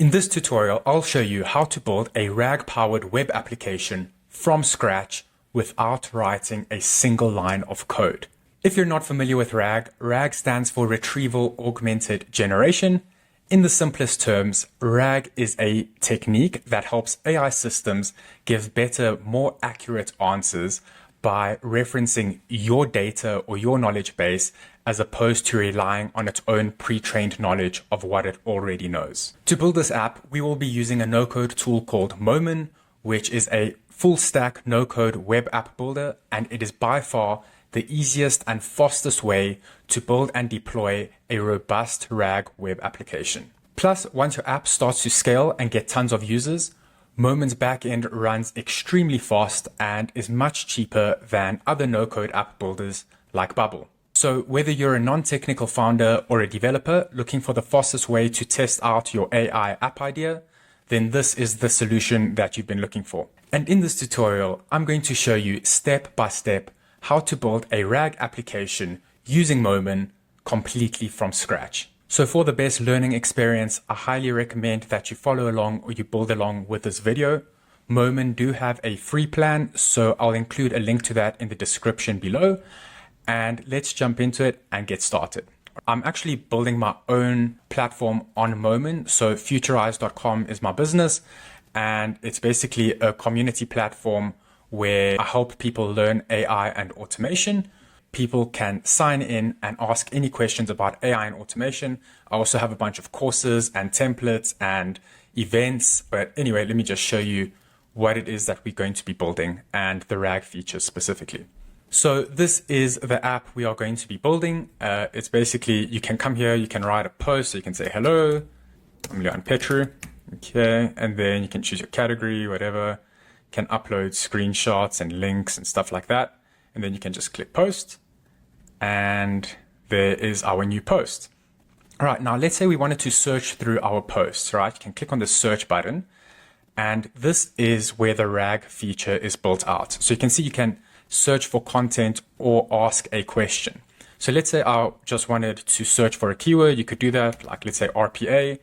In this tutorial, I'll show you how to build a RAG-powered web application from scratch without writing a single line of code. If you're not familiar with RAG, RAG stands for Retrieval Augmented Generation. In the simplest terms, RAG is a technique that helps AI systems give better, more accurate answers by referencing your data or your knowledge base as opposed to relying on its own pre-trained knowledge of what it already knows. To build this app, we will be using a no-code tool called Momen, which is a full-stack no-code web app builder, and it is by far the easiest and fastest way to build and deploy a robust RAG web application. Plus, once your app starts to scale and get tons of users, Momen's backend runs extremely fast and is much cheaper than other no-code app builders like Bubble. So whether you're a non-technical founder or a developer looking for the fastest way to test out your AI app idea, then this is the solution that you've been looking for. And in this tutorial, I'm going to show you step by step how to build a RAG application using Momen completely from scratch. So for the best learning experience, I highly recommend that you follow along or you build along with this video. Momen do have a free plan, so I'll include a link to that in the description below. And let's jump into it and get started. I'm actually building my own platform on Momen. So futurize.com is my business, and it's basically a community platform where I help people learn AI and automation. People can sign in and ask any questions about AI and automation. I also have a bunch of courses and templates and events. But anyway, let me just show you what it is that we're going to be building and the RAG features specifically. So this is the app we are going to be building. It's basically, you can come here, you can write a post. So you can say, hello, I'm Leon Petru. Okay. And then you can choose your category, whatever. You can upload screenshots and links and stuff like that. And then you can just click post, and there is our new post. All right, now let's say we wanted to search through our posts, right? You can click on the search button, and this is where the RAG feature is built out. So you can see you can search for content or ask a question. So let's say I just wanted to search for a keyword. You could do that, like let's say RPA.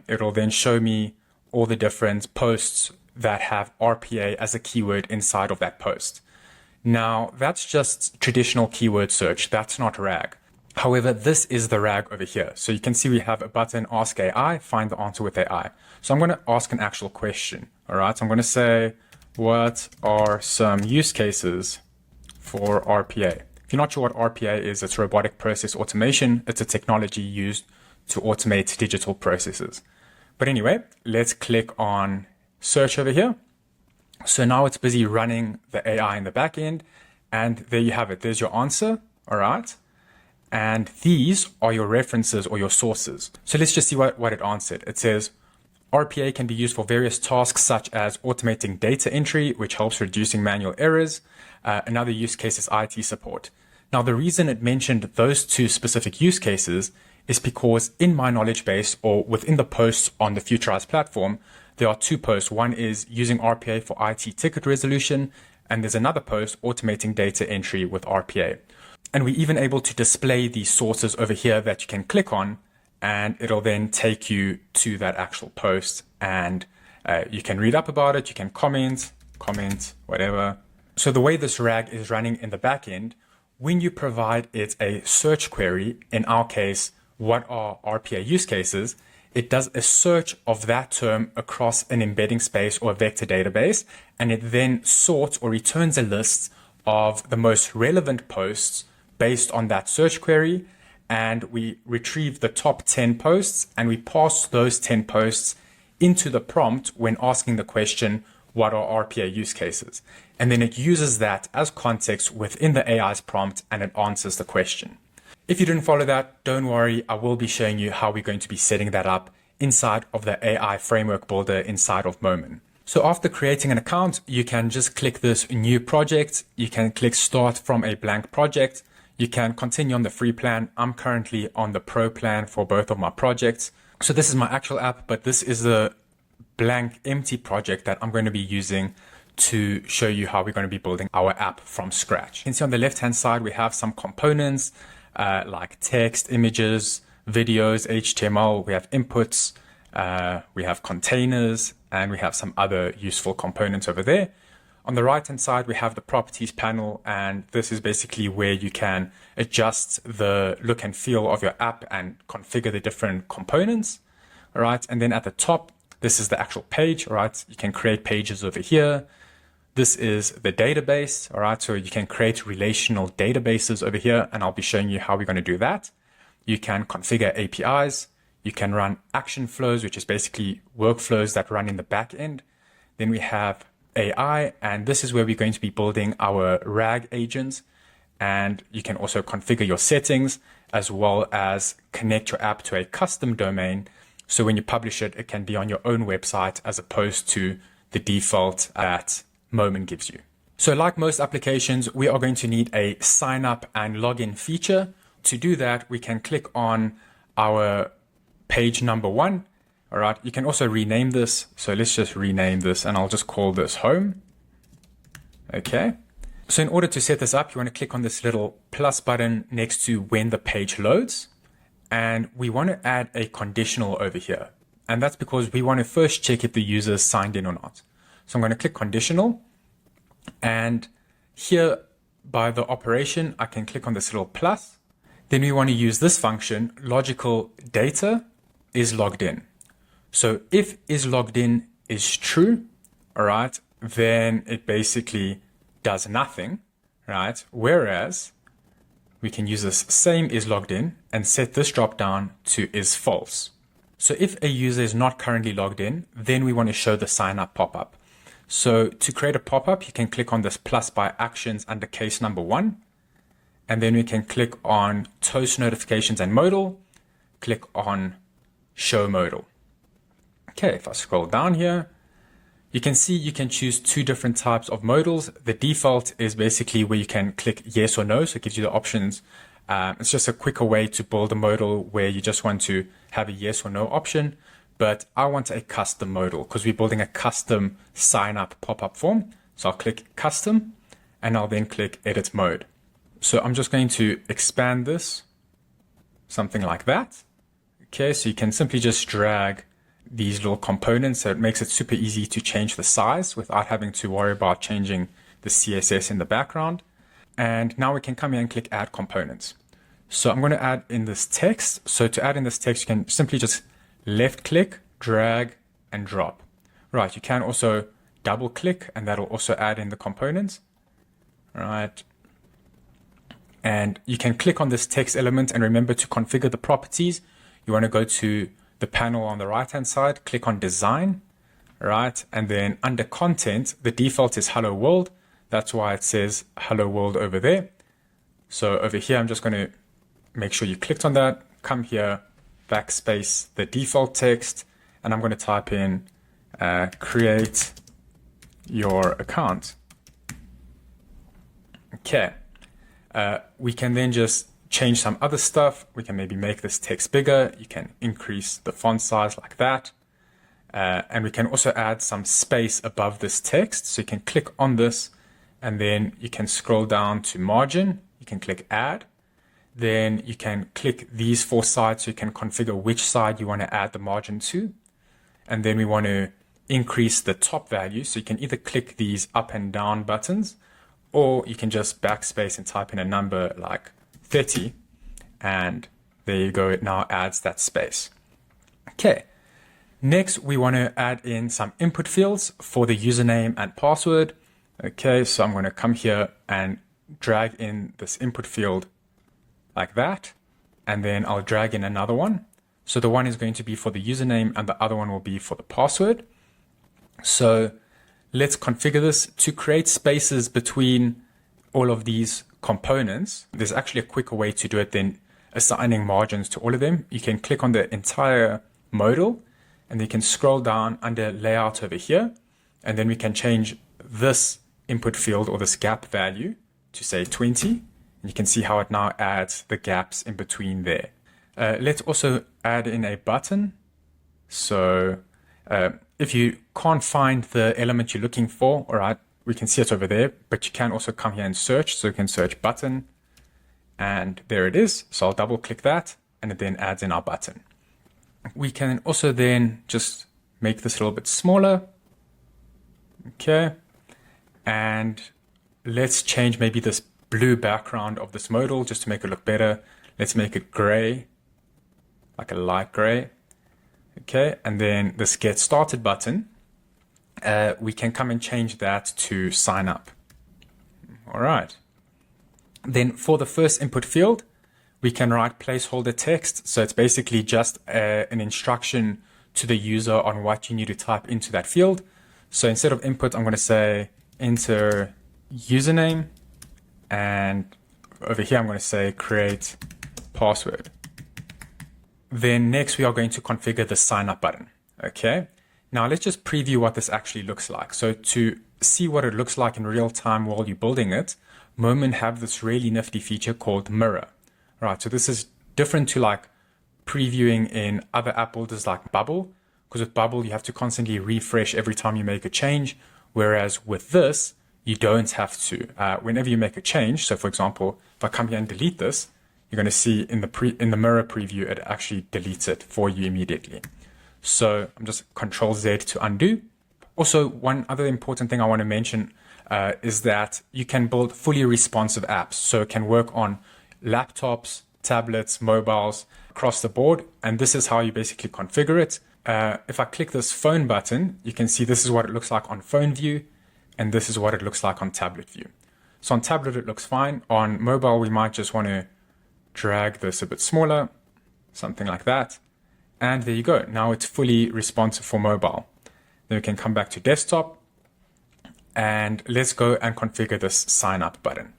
It'll then show me all the different posts that have RPA as a keyword inside of that post. Now, that's just traditional keyword search. That's not RAG. However, this is the RAG over here. So you can see we have a button, Ask AI, find the answer with AI. So I'm going to ask an actual question. All right. So I'm going to say, what are some use cases for RPA? If you're not sure what RPA is, it's robotic process automation. It's a technology used to automate digital processes. But anyway, let's click on search over here. So now it's busy running the AI in the back end, and there you have it. There's your answer. All right. And these are your references or your sources. So let's just see what it answered. It says RPA can be used for various tasks such as automating data entry, which helps reducing manual errors. Another use case is IT support. Now, the reason it mentioned those two specific use cases is because in my knowledge base or within the posts on the Futurize platform, there are two posts. One is using RPA for IT ticket resolution, and there's another post automating data entry with RPA. And we're even able to display these sources over here that you can click on, and it'll then take you to that actual post, and you can read up about it. You can comment, whatever. So the way this RAG is running in the backend, when you provide it a search query, in our case, what are RPA use cases, it does a search of that term across an embedding space or a vector database, and it then sorts or returns a list of the most relevant posts based on that search query. And we retrieve the top 10 posts, and we pass those 10 posts into the prompt when asking the question, what are RPA use cases? And then it uses that as context within the AI's prompt, and it answers the question. If you didn't follow that, don't worry. I will be showing you how we're going to be setting that up inside of the AI framework builder inside of Momen. So after creating an account, you can just click this new project. You can click start from a blank project. You can continue on the free plan. I'm currently on the pro plan for both of my projects. So this is my actual app, but this is the blank empty project that I'm going to be using to show you how we're going to be building our app from scratch. You can see on the left-hand side, we have some components like text, images, videos, HTML. We have inputs, we have containers, and we have some other useful components over there. On the right hand side, we have the properties panel, and this is basically where you can adjust the look and feel of your app and configure the different components. All right. And then at the top, this is the actual page. All right. You can create pages over here. This is the database. All right. So you can create relational databases over here, and I'll be showing you how we're going to do that. You can configure APIs. You can run action flows, which is basically workflows that run in the back end. Then we have AI, and this is where we're going to be building our RAG agents. And you can also configure your settings as well as connect your app to a custom domain. So when you publish it, it can be on your own website as opposed to the default that Momen gives you. So like most applications, we are going to need a sign up and login feature. To do that, we can click on our page number 1. All right, you can also rename this. So let's just rename this, and I'll just call this home. Okay. So in order to set this up, you want to click on this little plus button next to when the page loads. And we want to add a conditional over here. And that's because we want to first check if the user is signed in or not. So I'm going to click conditional. And here by the operation, I can click on this little plus. Then we want to use this function, logical data is logged in. So if is logged in is true, all right, then it basically does nothing, right? Whereas we can use this same is logged in and set this drop down to is false. So if a user is not currently logged in, then we want to show the sign up pop-up. So to create a pop-up, you can click on this plus by actions under case number 1. And then we can click on toast notifications and modal, click on show modal. Okay, if I scroll down here, you can see you can choose 2 different types of modals. The default is basically where you can click yes or no, so it gives you the options. It's just a quicker way to build a modal where you just want to have a yes or no option. But I want a custom modal because we're building a custom sign up pop-up form. So I'll click custom and I'll then click edit mode. So I'm just going to expand this, something like that. Okay, so you can simply just drag these little components, so it makes it super easy to change the size without having to worry about changing the CSS in the background. And now we can come here and click add components. So I'm going to add in this text. So to add in this text, you can simply just left click, drag and drop. Right, you can also double click and that'll also add in the components. Right. And you can click on this text element and remember to configure the properties. You want to go to the panel on the right hand side, click on design, right? And then under content, the default is hello world. That's why it says hello world over there. So over here, I'm just going to make sure you clicked on that, come here, backspace the default text, and I'm going to type in create your account. Okay. We can then just change some other stuff. We can maybe make this text bigger. You can increase the font size like that. And we can also add some space above this text. So you can click on this and then you can scroll down to margin. You can click add. Then you can click these 4 sides so you can configure which side you want to add the margin to. And then we want to increase the top value. So you can either click these up and down buttons, or you can just backspace and type in a number like 30. And there you go. It now adds that space. Okay. Next, we want to add in some input fields for the username and password. Okay. So I'm going to come here and drag in this input field like that. And then I'll drag in another one. So the one is going to be for the username and the other one will be for the password. So let's configure this to create spaces between all of these components. There's actually a quicker way to do it than assigning margins to all of them. You can click on the entire modal and you can scroll down under layout over here. And then we can change this input field or this gap value to say 20. And you can see how it now adds the gaps in between there. Let's also add in a button. So if you can't find the element you're looking for, all right, we can see it over there, but you can also come here and search. So you can search button and there it is. So I'll double click that and it then adds in our button. We can also then just make this a little bit smaller. Okay. And let's change maybe this blue background of this modal just to make it look better. Let's make it gray, like a light gray. Okay. And then this get started button, we can come and change that to sign up. All right. Then for the first input field, we can write placeholder text. So it's basically just an instruction to the user on what you need to type into that field. So instead of input, I'm going to say enter username, and over here I'm going to say create password. Then next we are going to configure the sign up button. Okay. Now let's just preview what this actually looks like. So to see what it looks like in real time while you're building it, Momen have this really nifty feature called mirror. Right. So this is different to like previewing in other app builders like Bubble, because with Bubble you have to constantly refresh every time you make a change. Whereas with this, you don't have to. Whenever you make a change, so for example, if I come here and delete this, you're going to see in the mirror preview, it actually deletes it for you immediately. So I'm just Control Z to undo. Also, one other important thing I want to mention is that you can build fully responsive apps. So it can work on laptops, tablets, mobiles, across the board. And this is how you basically configure it. If I click this phone button, you can see this is what it looks like on phone view. And this is what it looks like on tablet view. So on tablet, it looks fine. On mobile, we might just want to drag this a bit smaller, something like that. And there you go. Now it's fully responsive for mobile. Then we can come back to desktop and let's go and configure this sign up button.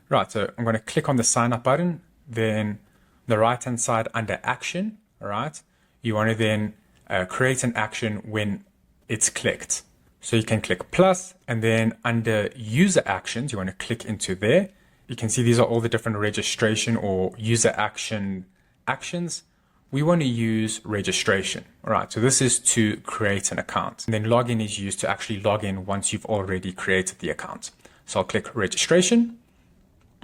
Right. So I'm going to click on the sign up button. Then the right hand side under action. All right. You want to then create an action when it's clicked. So you can click plus, and then under user actions, you want to click into there. You can see these are all the different registration or user actions. We want to use registration. All right. So this is to create an account. And then login is used to actually log in once you've already created the account. So I'll click registration,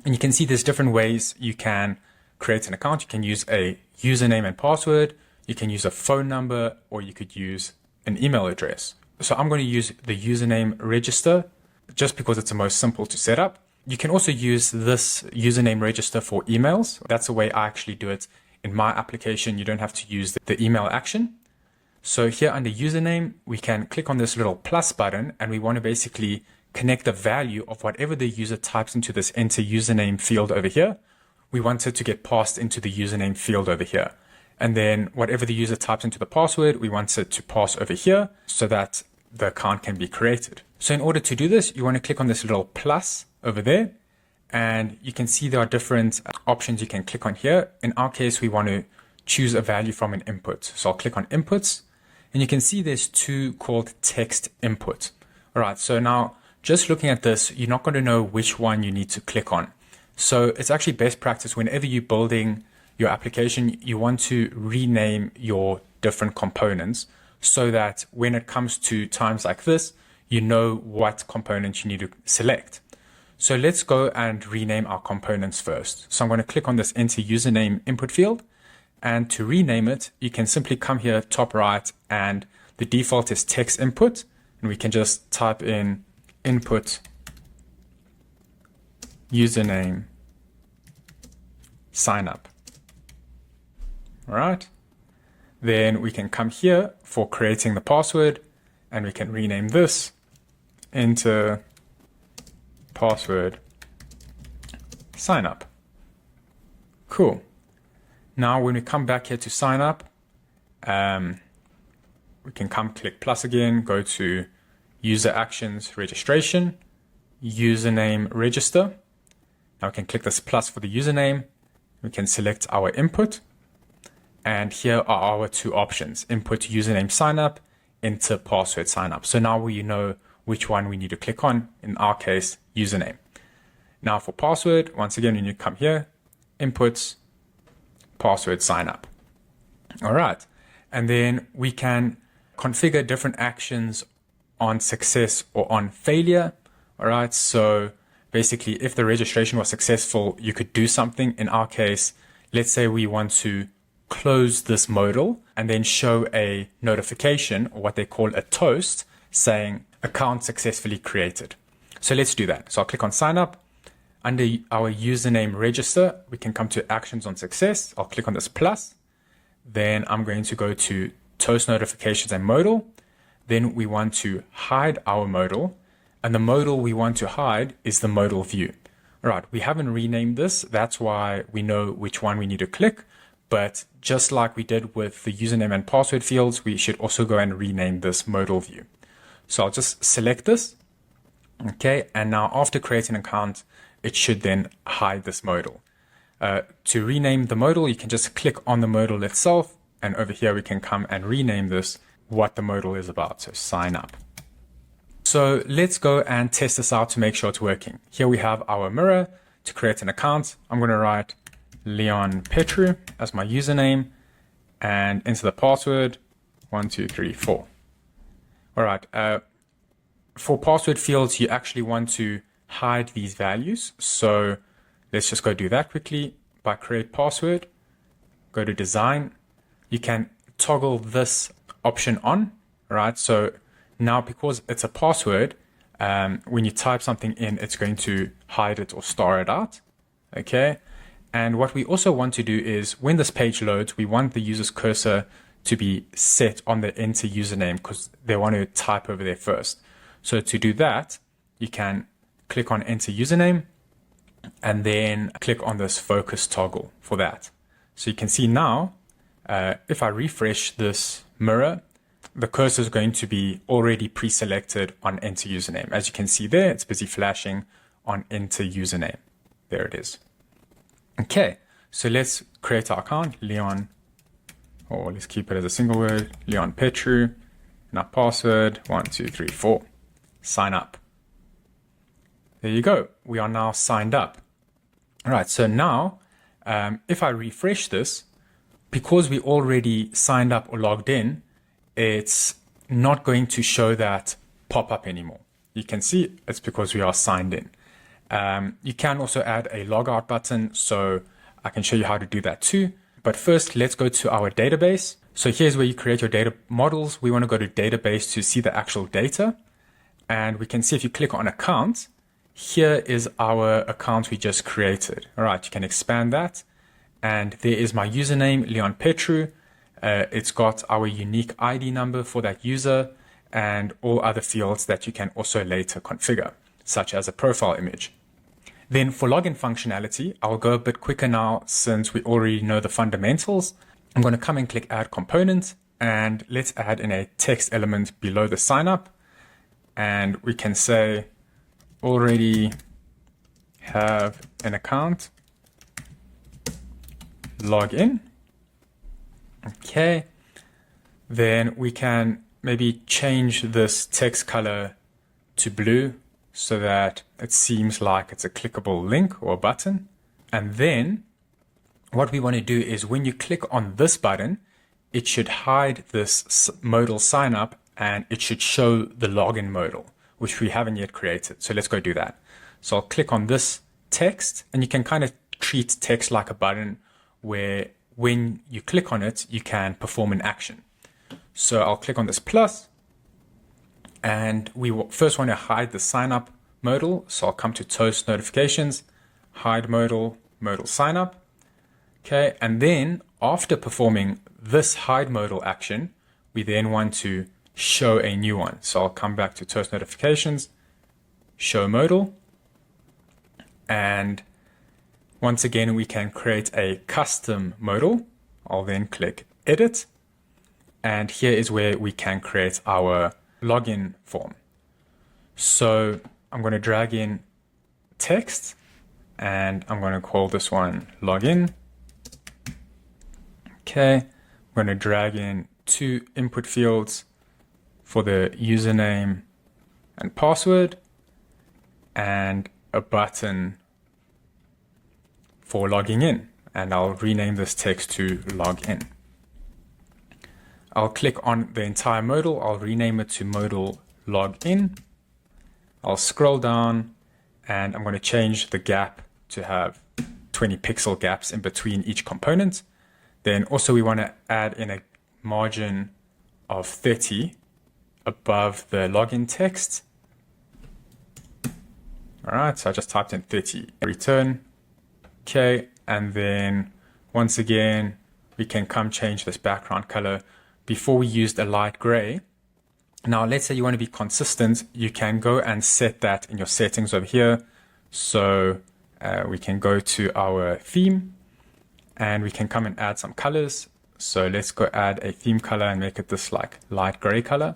and you can see there's different ways you can create an account. You can use a username and password. You can use a phone number, or you could use an email address. So I'm going to use the username register just because it's the most simple to set up. You can also use this username register for emails. That's the way I actually do it in my application. You don't have to use the email action. So here under username, we can click on this little plus button, and we want to basically connect the value of whatever the user types into this enter username field over here. We want it to get passed into the username field over here. And then whatever the user types into the password, we want it to pass over here so that the account can be created. So in order to do this, you want to click on this little plus over there, and you can see there are different options you can click on here. In our case, we want to choose a value from an input. So I'll click on inputs, and you can see there's two called text input. All right. So now just looking at this, you're not going to know which one you need to click on. So it's actually best practice whenever you're building your application, you want to rename your different components so that when it comes to times like this, you know what components you need to select. So let's go and rename our components first. So I'm going to click on this enter username input field, and to rename it, you can simply come here top right, and the default is text input, and we can just type in input username sign up. All right. Then we can come here for creating the password, and we can rename this enter password sign up. Cool. Now when we come back here to sign up, we can come click plus again, go to user actions registration, username register. Now we can click this plus for the username. We can select our input. And here are our two options, input username sign up, enter password sign up. So now we know which one we need to click on, in our case, username. Now for password, once again, when you come here, inputs, password sign up. All right. And then we can configure different actions on success or on failure. All right. So basically, if the registration was successful, you could do something. In our case, let's say we want to close this modal and then show a notification, or what they call a toast, saying account successfully created. So let's do that. So I'll click on sign up. Under our username register, we can come to actions on success. I'll click on this plus. Then I'm going to go to toast notifications and modal. Then we want to hide our modal. And the modal we want to hide is the modal view. All right, we haven't renamed this. That's why we know which one we need to click. But just like we did with the username and password fields, we should also go and rename this modal view. So I'll just select this. Okay, and now after creating an account, it should then hide this modal. To rename the modal, you can just click on the modal itself, and over here we can come and rename this what the modal is about, so sign up. So let's go and test this out to make sure it's working. Here we have our mirror. To create an account, I'm going to write Leon Petru as my username and enter the password 1234. All right. For password fields, you actually want to hide these values. So let's just go do that quickly. By create password, go to design. You can toggle this option on, right? So now because it's a password, when you type something in, it's going to hide it or star it out. Okay. And what we also want to do is when this page loads, we want the user's cursor to be set on the enter username because they want to type over there first. So to do that, you can click on enter username and then click on this focus toggle for that. So you can see now, if I refresh this mirror, the cursor is going to be already pre-selected on enter username. As you can see there, it's busy flashing on enter username. There it is. Okay, so let's create our account, Leon, or let's keep it as a single word, Leon Petru, and our password, 1234. Sign up. There you go. We are now signed up. All right, so now, if I refresh this, because we already signed up or logged in, it's not going to show that pop-up anymore. You can see it's because we are signed in. You can also add a logout button, so I can show you how to do that too. But first, let's go to our database. So here's where you create your data models. We want to go to database to see the actual data. And we can see if you click on account, here is our account we just created. All right, you can expand that. And there is my username, Leon Petru. It's got our unique ID number for that user and all other fields that you can also later configure, such as a profile image. Then for login functionality, I'll go a bit quicker now since we already know the fundamentals. I'm going to come and click add component, and let's add in a text element below the sign up. And we can say already have an account, log in. Okay. Then we can maybe change this text color to blue so that it seems like it's a clickable link or a button. And then what we want to do is when you click on this button, it should hide this modal sign up and it should show the login modal, which we haven't yet created. So let's go do that. So I'll click on this text, and you can kind of treat text like a button where when you click on it, you can perform an action. So I'll click on this plus, and we first want to hide the sign up modal. So I'll come to toast notifications, hide modal, modal sign up. Okay. And then after performing this hide modal action, we then want to show a new one. So I'll come back to toast notifications, show modal. And once again, we can create a custom modal. I'll then click edit. And here is where we can create our login form. So I'm going to drag in text and I'm going to call this one login. Okay. I'm going to drag in two input fields for the username and password and a button for logging in. And I'll rename this text to login. I'll click on the entire modal. I'll rename it to modal login. I'll scroll down and I'm going to change the gap to have 20 pixel gaps in between each component. Then also we want to add in a margin of 30 above the login text. All right, so I just typed in 30, return. Okay, and then once again, we can come change this background color. Before we used a light gray. Now, let's say you want to be consistent, you can go and set that in your settings over here. So we can go to our theme and we can come and add some colors. So let's go add a theme color and make it this like light gray color.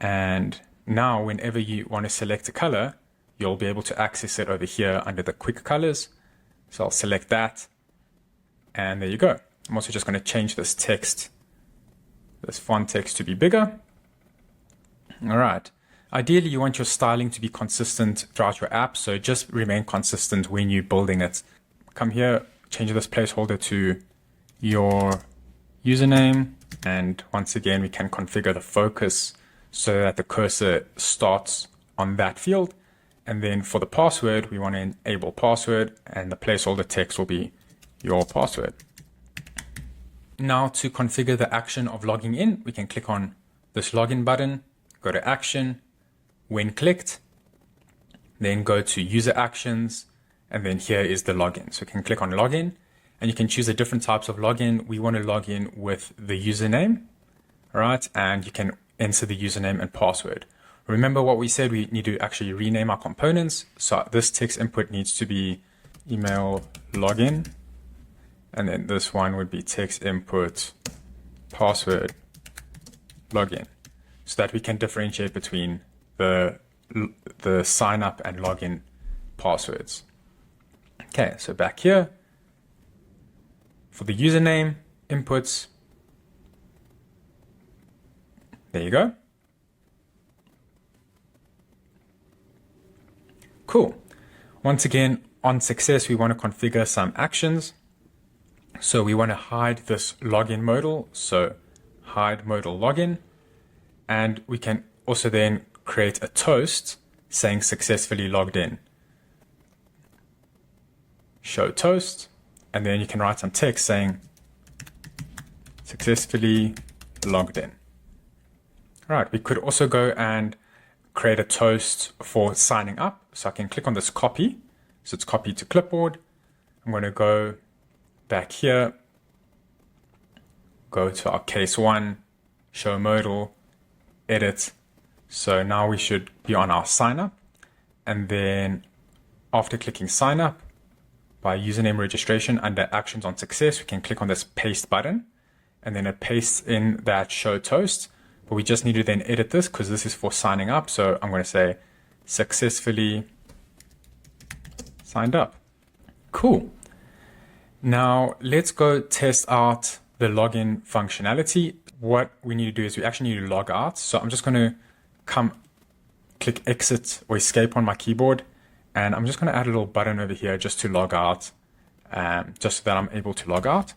And now whenever you want to select a color, you'll be able to access it over here under the quick colors. So I'll select that and there you go. I'm also just going to change this text, this font text to be bigger. All right. Ideally, you want your styling to be consistent throughout your app. So just remain consistent when you're building it. Come here, change this placeholder to your username. And once again, we can configure the focus so that the cursor starts on that field. And then for the password, we want to enable password and the placeholder text will be your password. Now to configure the action of logging in, we can click on this login button, go to action, when clicked, then go to user actions, and then here is the login. So you can click on login and you can choose the different types of login. We want to log in with the username, all right? And you can enter the username and password. Remember what we said, we need to actually rename our components. So this text input needs to be email login. And then this one would be text input password login, so that we can differentiate between the sign up and login passwords. Okay, so back here for the username inputs, there you go. Cool. Once again, on success, we want to configure some actions. So we want to hide this login modal. So hide modal login. And we can also then create a toast saying successfully logged in. Show toast. And then you can write some text saying successfully logged in. All right, we could also go and create a toast for signing up. So I can click on this copy. So it's copied to clipboard. I'm going to go back here, go to our case one, show modal, edit. So now we should be on our sign up. And then after clicking sign up by username registration under actions on success, we can click on this paste button and then it pastes in that show toast. But we just need to then edit this because this is for signing up. So I'm going to say successfully signed up. Cool. Now let's go test out the login functionality. What we need to do is we actually need to log out. So I'm just going to click exit or escape on my keyboard. And I'm just going to add a little button over here just to log out, just so that I'm able to log out.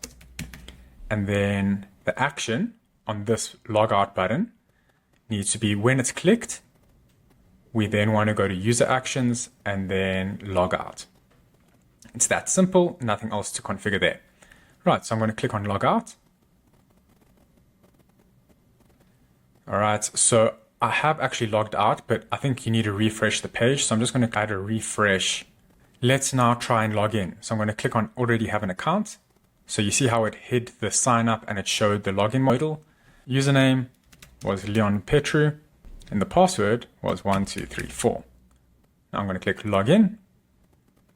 And then the action on this log out button needs to be when it's clicked, we then want to go to user actions and then log out. It's that simple, nothing else to configure there. Right, so I'm going to click on log out. All right, so I have actually logged out, but I think you need to refresh the page. So I'm just going to add a refresh. Let's now try and log in. So I'm going to click on already have an account. So you see how it hid the sign up and it showed the login modal. Username was Leon Petru and the password was 1234. Now I'm going to click login.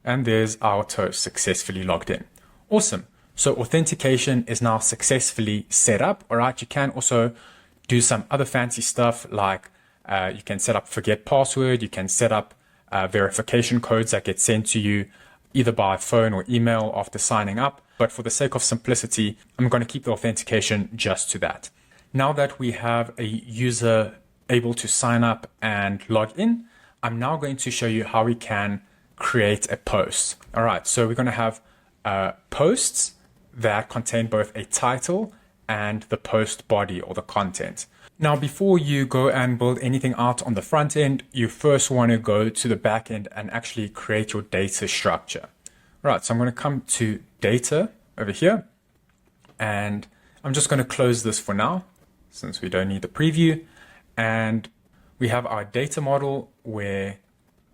And there's our toast successfully logged in. Awesome. So authentication is now successfully set up. All right. You can also do some other fancy stuff like you can set up forget password. You can set up verification codes that get sent to you either by phone or email after signing up. But for the sake of simplicity, I'm going to keep the authentication just to that. Now that we have a user able to sign up and log in, I'm now going to show you how we can create a post. All right, so we're going to have posts that contain both a title and the post body or the content. Now, before you go and build anything out on the front end, you first want to go to the back end and actually create your data structure. All right, so I'm going to come to data over here. And I'm just going to close this for now, since we don't need the preview. And we have our data model where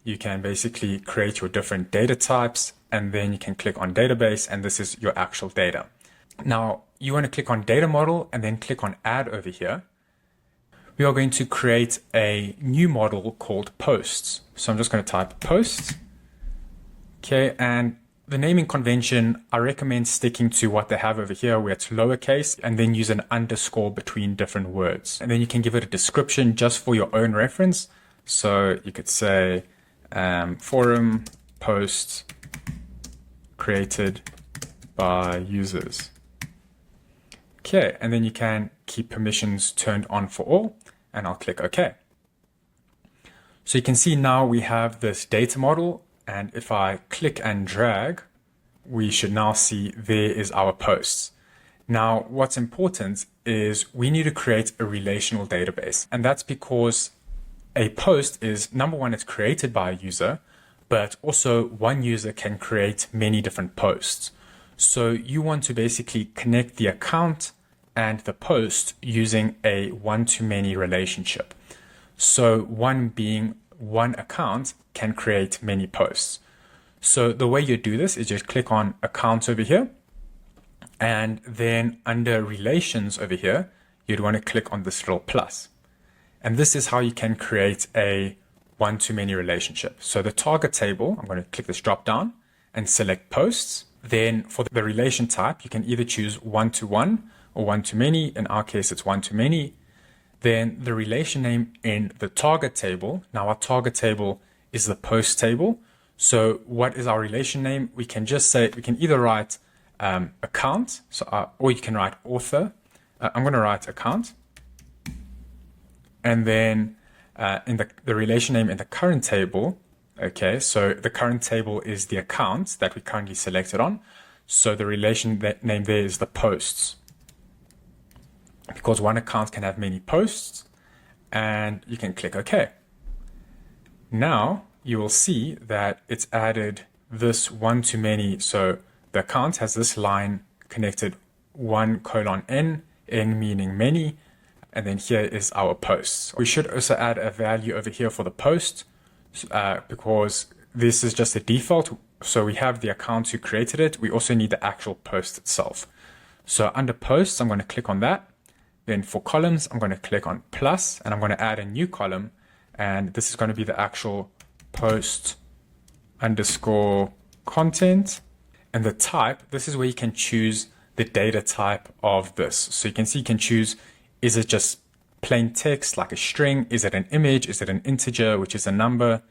you can basically create your different data types, and then you can click on database, and this is your actual data. Now, you want to click on data model and then click on add over here. We are going to create a new model called posts. So I'm just going to type posts. Okay, and the naming convention, I recommend sticking to what they have over here where it's lowercase, and then use an underscore between different words. And then you can give it a description just for your own reference. So you could say forum posts created by users. Okay, and then you can keep permissions turned on for all, and I'll click OK. So you can see now we have this data model, and if I click and drag, we should now see there is our posts. Now, what's important is we need to create a relational database, and that's because a post is, number one, it's created by a user, but also one user can create many different posts. So you want to basically connect the account and the post using a one-to-many relationship. So one being one account can create many posts. So the way you do this is just click on accounts over here, and then under relations over here, you'd want to click on this little plus. And this is how you can create a one-to-many relationship. So the target table, I'm going to click this drop down and select posts. Then for the relation type, you can either choose one-to-one or one-to-many. In our case, it's one-to-many. Then the relation name in the target table. Now our target table is the post table. So what is our relation name? We can just say, we can either write account, or you can write author. I'm going to write account. And then in the relation name in the current table, okay, so the current table is the account that we currently selected on. So the relation name there is the posts, because one account can have many posts, and you can click OK. Now you will see that it's added this one-to-many. So the account has this line connected 1:n, n meaning many, and then here is our posts. We should also add a value over here for the post, because this is just a default. So we have the account who created it. We also need the actual post itself. So under posts, I'm going to click on that. Then for columns, I'm going to click on plus, and I'm going to add a new column. And this is going to be the actual post underscore content. And the type, this is where you can choose the data type of this. So you can see you can choose, is it just plain text like a string? Is it an image? Is it an integer, which is a number?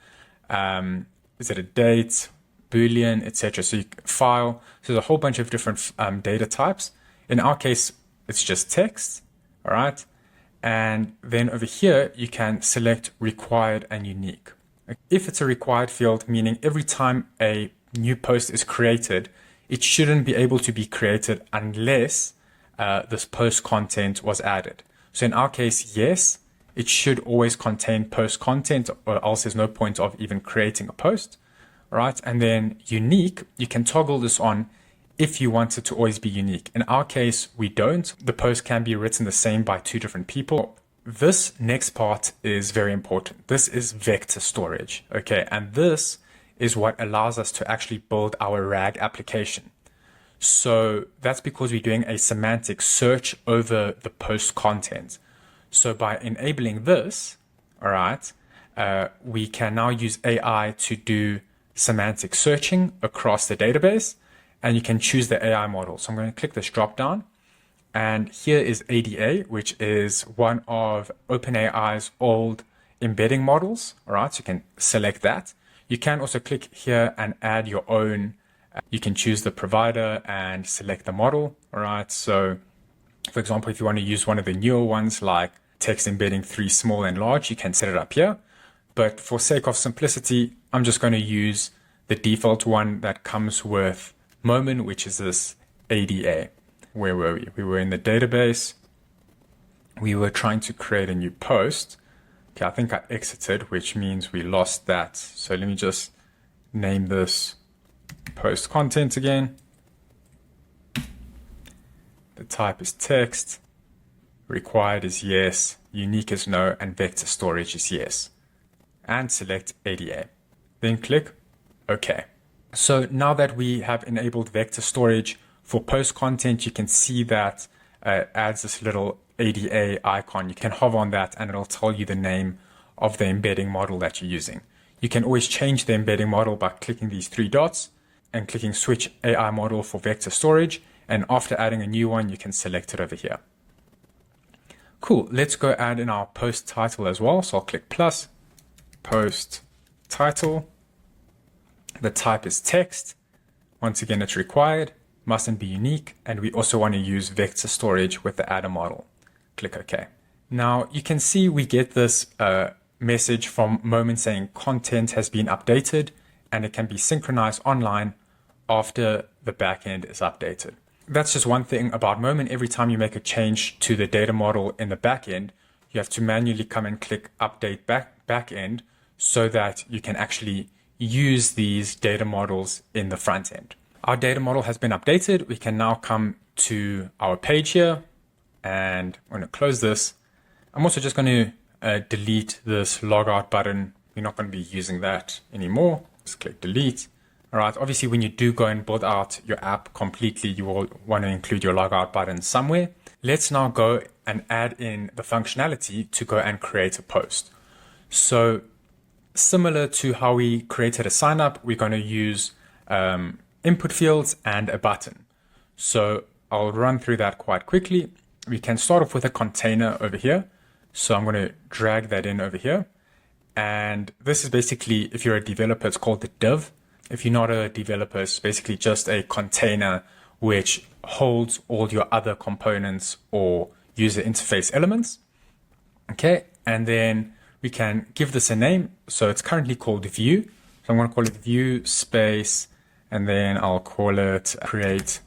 Is it a date, Boolean, etc.? So you file. So there's a whole bunch of different data types. In our case, it's just text. All right. And then over here, you can select required and unique. If it's a required field, meaning every time a new post is created, it shouldn't be able to be created unless this post content was added. So in our case, yes, it should always contain post content, or else there's no point of even creating a post. All right. And then unique, you can toggle this on if you want it to always be unique. In our case, we don't. The post can be written the same by two different people. This next part is very important. This is vector storage. Okay. And this is what allows us to actually build our RAG application. So that's because we're doing a semantic search over the post content. So by enabling this, all right, we can now use AI to do semantic searching across the database, and you can choose the AI model. So I'm going to click this drop down, and here is ADA, which is one of OpenAI's old embedding models. All right, so you can select that. You can also click here and add your own. You can choose the provider and select the model. All right, so for example, if you want to use one of the newer ones like text embedding 3 small and large, you can set it up here. But for sake of simplicity, I'm just going to use the default one that comes with Momen, which is this ADA. Where were we? We were in the database. We were trying to create a new post. Okay, I think I exited, which means we lost that. So let me just name this post content again. The type is text. Required is yes. Unique is no. And vector storage is yes. And select ADA. Then click OK. So now that we have enabled vector storage for post content, you can see that it adds this little ADA icon. You can hover on that and it'll tell you the name of the embedding model that you're using. You can always change the embedding model by clicking these three dots and clicking switch AI model for vector storage. And after adding a new one, you can select it over here. Cool. Let's go add in our post title as well. So I'll click plus, post title. The type is text. Once again, it's required, mustn't be unique. And we also want to use vector storage with the adder model. Click OK. Now you can see we get this message from Momen saying content has been updated and it can be synchronized online after the backend is updated. That's just one thing about Momen. Every time you make a change to the data model in the backend, you have to manually come and click update backend so that you can actually use these data models in the front end. Our data model has been updated. We can now come to our page here and I'm going to close this. I'm also just going to delete this logout button. We're not going to be using that anymore. Just click delete. All right. Obviously, when you do go and build out your app completely, you will want to include your logout button somewhere. Let's now go and add in the functionality to go and create a post. So similar to how we created a sign up, we're going to use input fields and a button. So I'll run through that quite quickly. We can start off with a container over here. So I'm going to drag that in over here. And this is basically, if you're a developer, it's called the div. If you're not a developer, it's basically just a container which holds all your other components or user interface elements. Okay. And then we can give this a name. So it's currently called view. So I'm going to call it view space, and then I'll call it create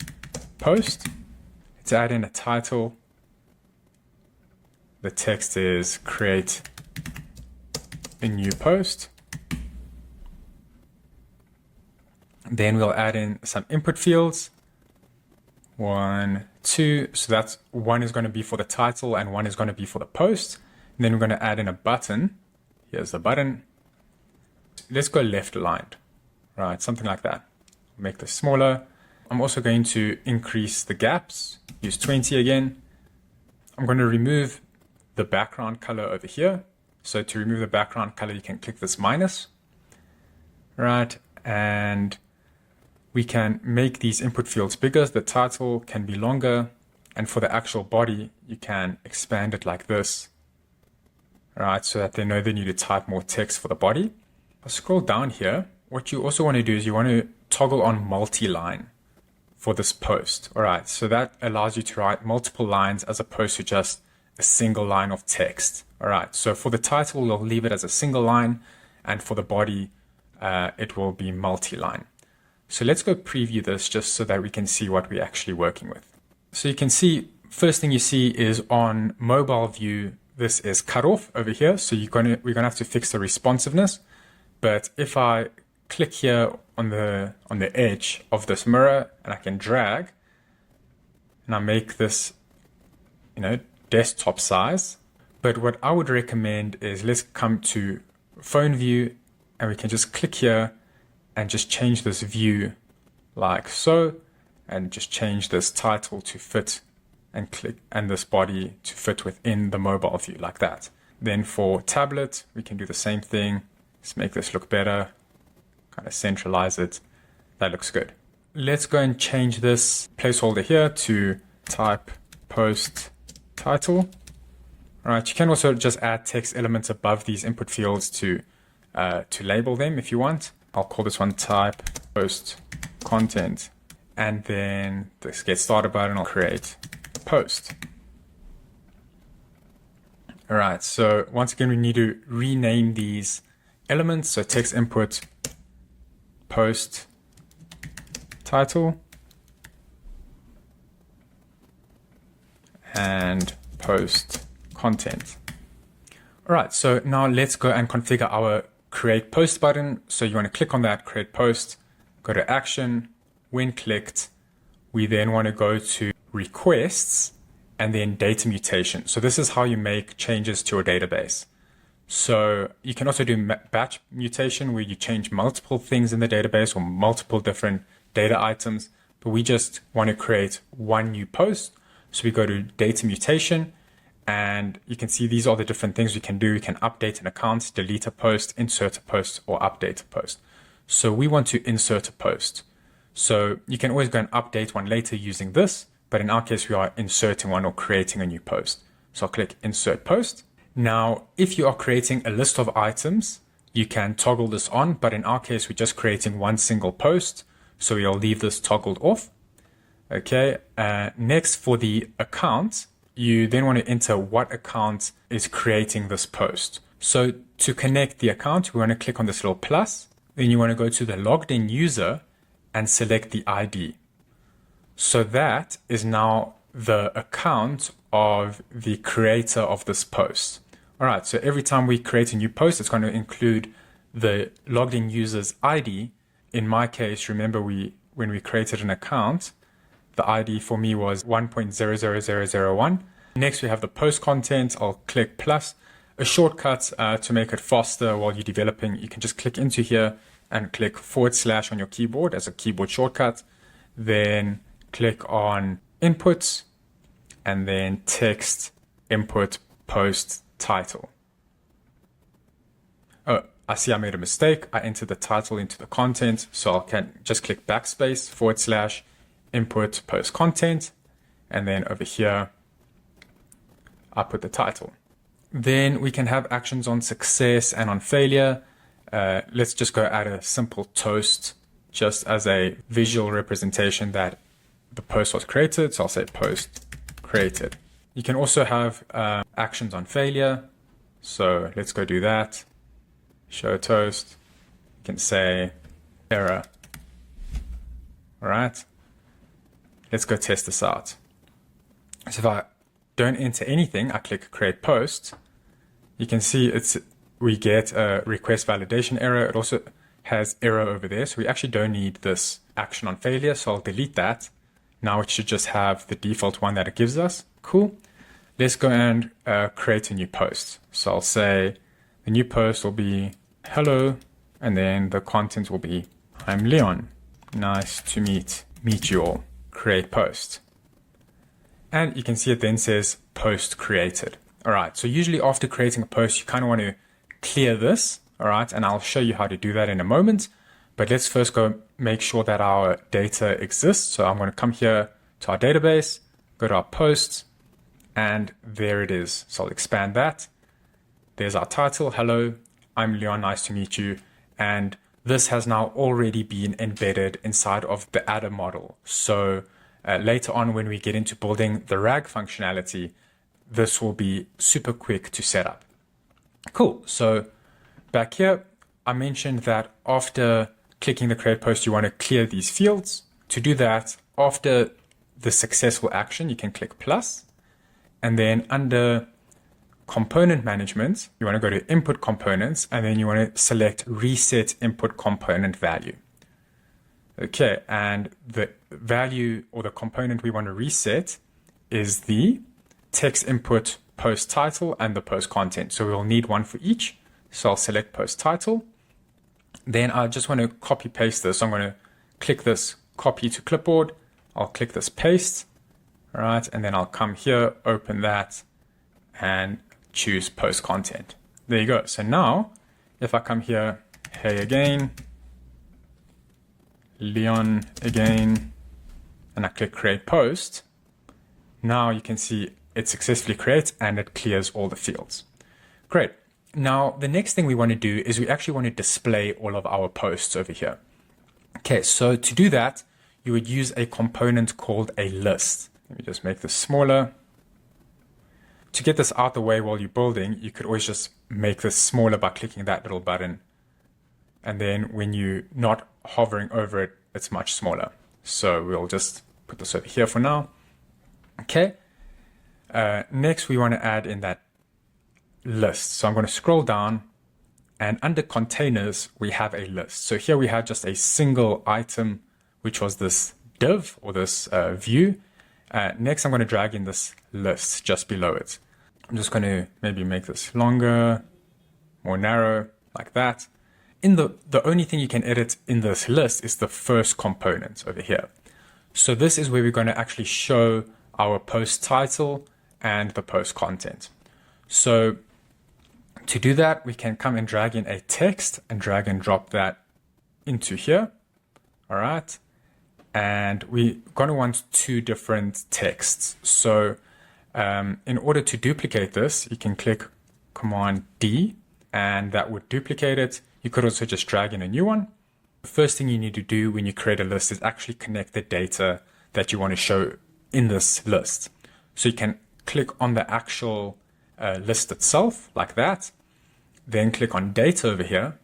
post. Let's add in a title. The text is create a new post. Then we'll add in some input fields. 1, 2. So that's one is going to be for the title and one is going to be for the post. And then we're going to add in a button. Here's the button. Let's go left aligned, right? Something like that. Make this smaller. I'm also going to increase the gaps. Use 20 again. I'm going to remove the background color over here. So to remove the background color, you can click this minus, right? And we can make these input fields bigger. The title can be longer. And for the actual body, you can expand it like this, right? So that they know they need to type more text for the body. I'll scroll down here. What you also want to do is you want to toggle on multi-line for this post. All right. So that allows you to write multiple lines as opposed to just a single line of text. All right. So for the title, we'll leave it as a single line. And for the body, it will be multi-line. So let's go preview this just so that we can see what we're actually working with. So you can see, first thing you see is on mobile view, this is cut off over here. So we're going to have to fix the responsiveness. But if I click here on the edge of this mirror and I can drag and I make this, desktop size. But what I would recommend is let's come to phone view and we can just click here and just change this view like so, and just change this title to fit and click and this body to fit within the mobile view like that. Then for tablet, we can do the same thing. Let's make this look better, kind of centralize it. That looks good. Let's go and change this placeholder here to type post title. All right, you can also just add text elements above these input fields to label them if you want. I'll call this one type post content. And then this get started button, I'll create a post. All right, so once again, we need to rename these elements. So text input, post title, and post content. All right, so now let's go and configure our create post button. So you want to click on that create post, go to action. When clicked, we then want to go to requests, and then data mutation. So this is how you make changes to your database. So you can also do batch mutation, where you change multiple things in the database or multiple different data items, but we just want to create one new post. So we go to data mutation, and you can see these are the different things we can do. We can update an account, delete a post, insert a post, or update a post. So we want to insert a post. So you can always go and update one later using this, but in our case, we are inserting one or creating a new post. So I'll click insert post. Now, if you are creating a list of items, you can toggle this on, but in our case, we're just creating one single post. So we'll leave this toggled off. Okay. Next, for the account, you then want to enter what account is creating this post. So to connect the account, we want to click on this little plus. Then you want to go to the logged in user and select the ID. So that is now the account of the creator of this post. All right, so every time we create a new post, it's going to include the logged in user's ID. In my case, remember when we created an account, the ID for me was 1.00001. Next, we have the post content. I'll click plus. A shortcut to make it faster while you're developing, you can just click into here and click / on your keyboard as a keyboard shortcut. Then click on inputs and then text input post title. Oh, I see I made a mistake. I entered the title into the content. So I can just click backspace / input post content. And then over here, I put the title. Then we can have actions on success and on failure. Let's just go add a simple toast just as a visual representation that the post was created. So I'll say post created. You can also have actions on failure. So let's go do that. Show toast. You can say error. All right. Let's go test this out. So if I don't enter anything, I click create post. You can see we get a request validation error. It also has error over there. So we actually don't need this action on failure. So I'll delete that. Now it should just have the default one that it gives us. Cool. Let's go and create a new post. So I'll say the new post will be hello, and then the content will be I'm Leon. Nice to meet you all. Create post. And you can see it then says post created. All right. So usually after creating a post, you kind of want to clear this. All right. And I'll show you how to do that in a moment. But let's first go make sure that our data exists. So I'm going to come here to our database, go to our posts, and there it is. So I'll expand that. There's our title. Hello, I'm Leon. Nice to meet you. And this has now already been embedded inside of the adder model. So later on, when we get into building the RAG functionality, this will be super quick to set up. Cool. So back here, I mentioned that after clicking the create post, you want to clear these fields. To do that, after the successful action, you can click plus. And then under component management, you want to go to input components, and then you want to select reset input component value. Okay, and the value or the component we want to reset is the text input post title and the post content. So we'll need one for each. So I'll select post title. Then I just want to copy paste this. So I'm going to click this copy to clipboard. I'll click this paste. All right. And then I'll come here, open that, and choose post content. There you go. So now if I come here, hey again, Leon again, and I click create post, now you can see it successfully creates and it clears all the fields. Great. Now, the next thing we want to do is we actually want to display all of our posts over here. Okay, so to do that, you would use a component called a list. Let me just make this smaller. To get this out the way while you're building, you could always just make this smaller by clicking that little button. And then when you're not hovering over it, it's much smaller. So we'll just put this over here for now. Okay. Next, we want to add in that list. So I'm going to scroll down, and under containers, we have a list. So here we have just a single item, which was this div or this view. Next, I'm going to drag in this list just below it. I'm just going to maybe make this longer, more narrow, like that. The only thing you can edit in this list is the first component over here. So this is where we're going to actually show our post title and the post content. So to do that, we can come and drag in a text and drag and drop that into here. All right. And we're going to want two different texts. So in order to duplicate this, you can click Command D and that would duplicate it. You could also just drag in a new one. The first thing you need to do when you create a list is actually connect the data that you want to show in this list. So you can click on the actual list itself like that. Then click on data over here.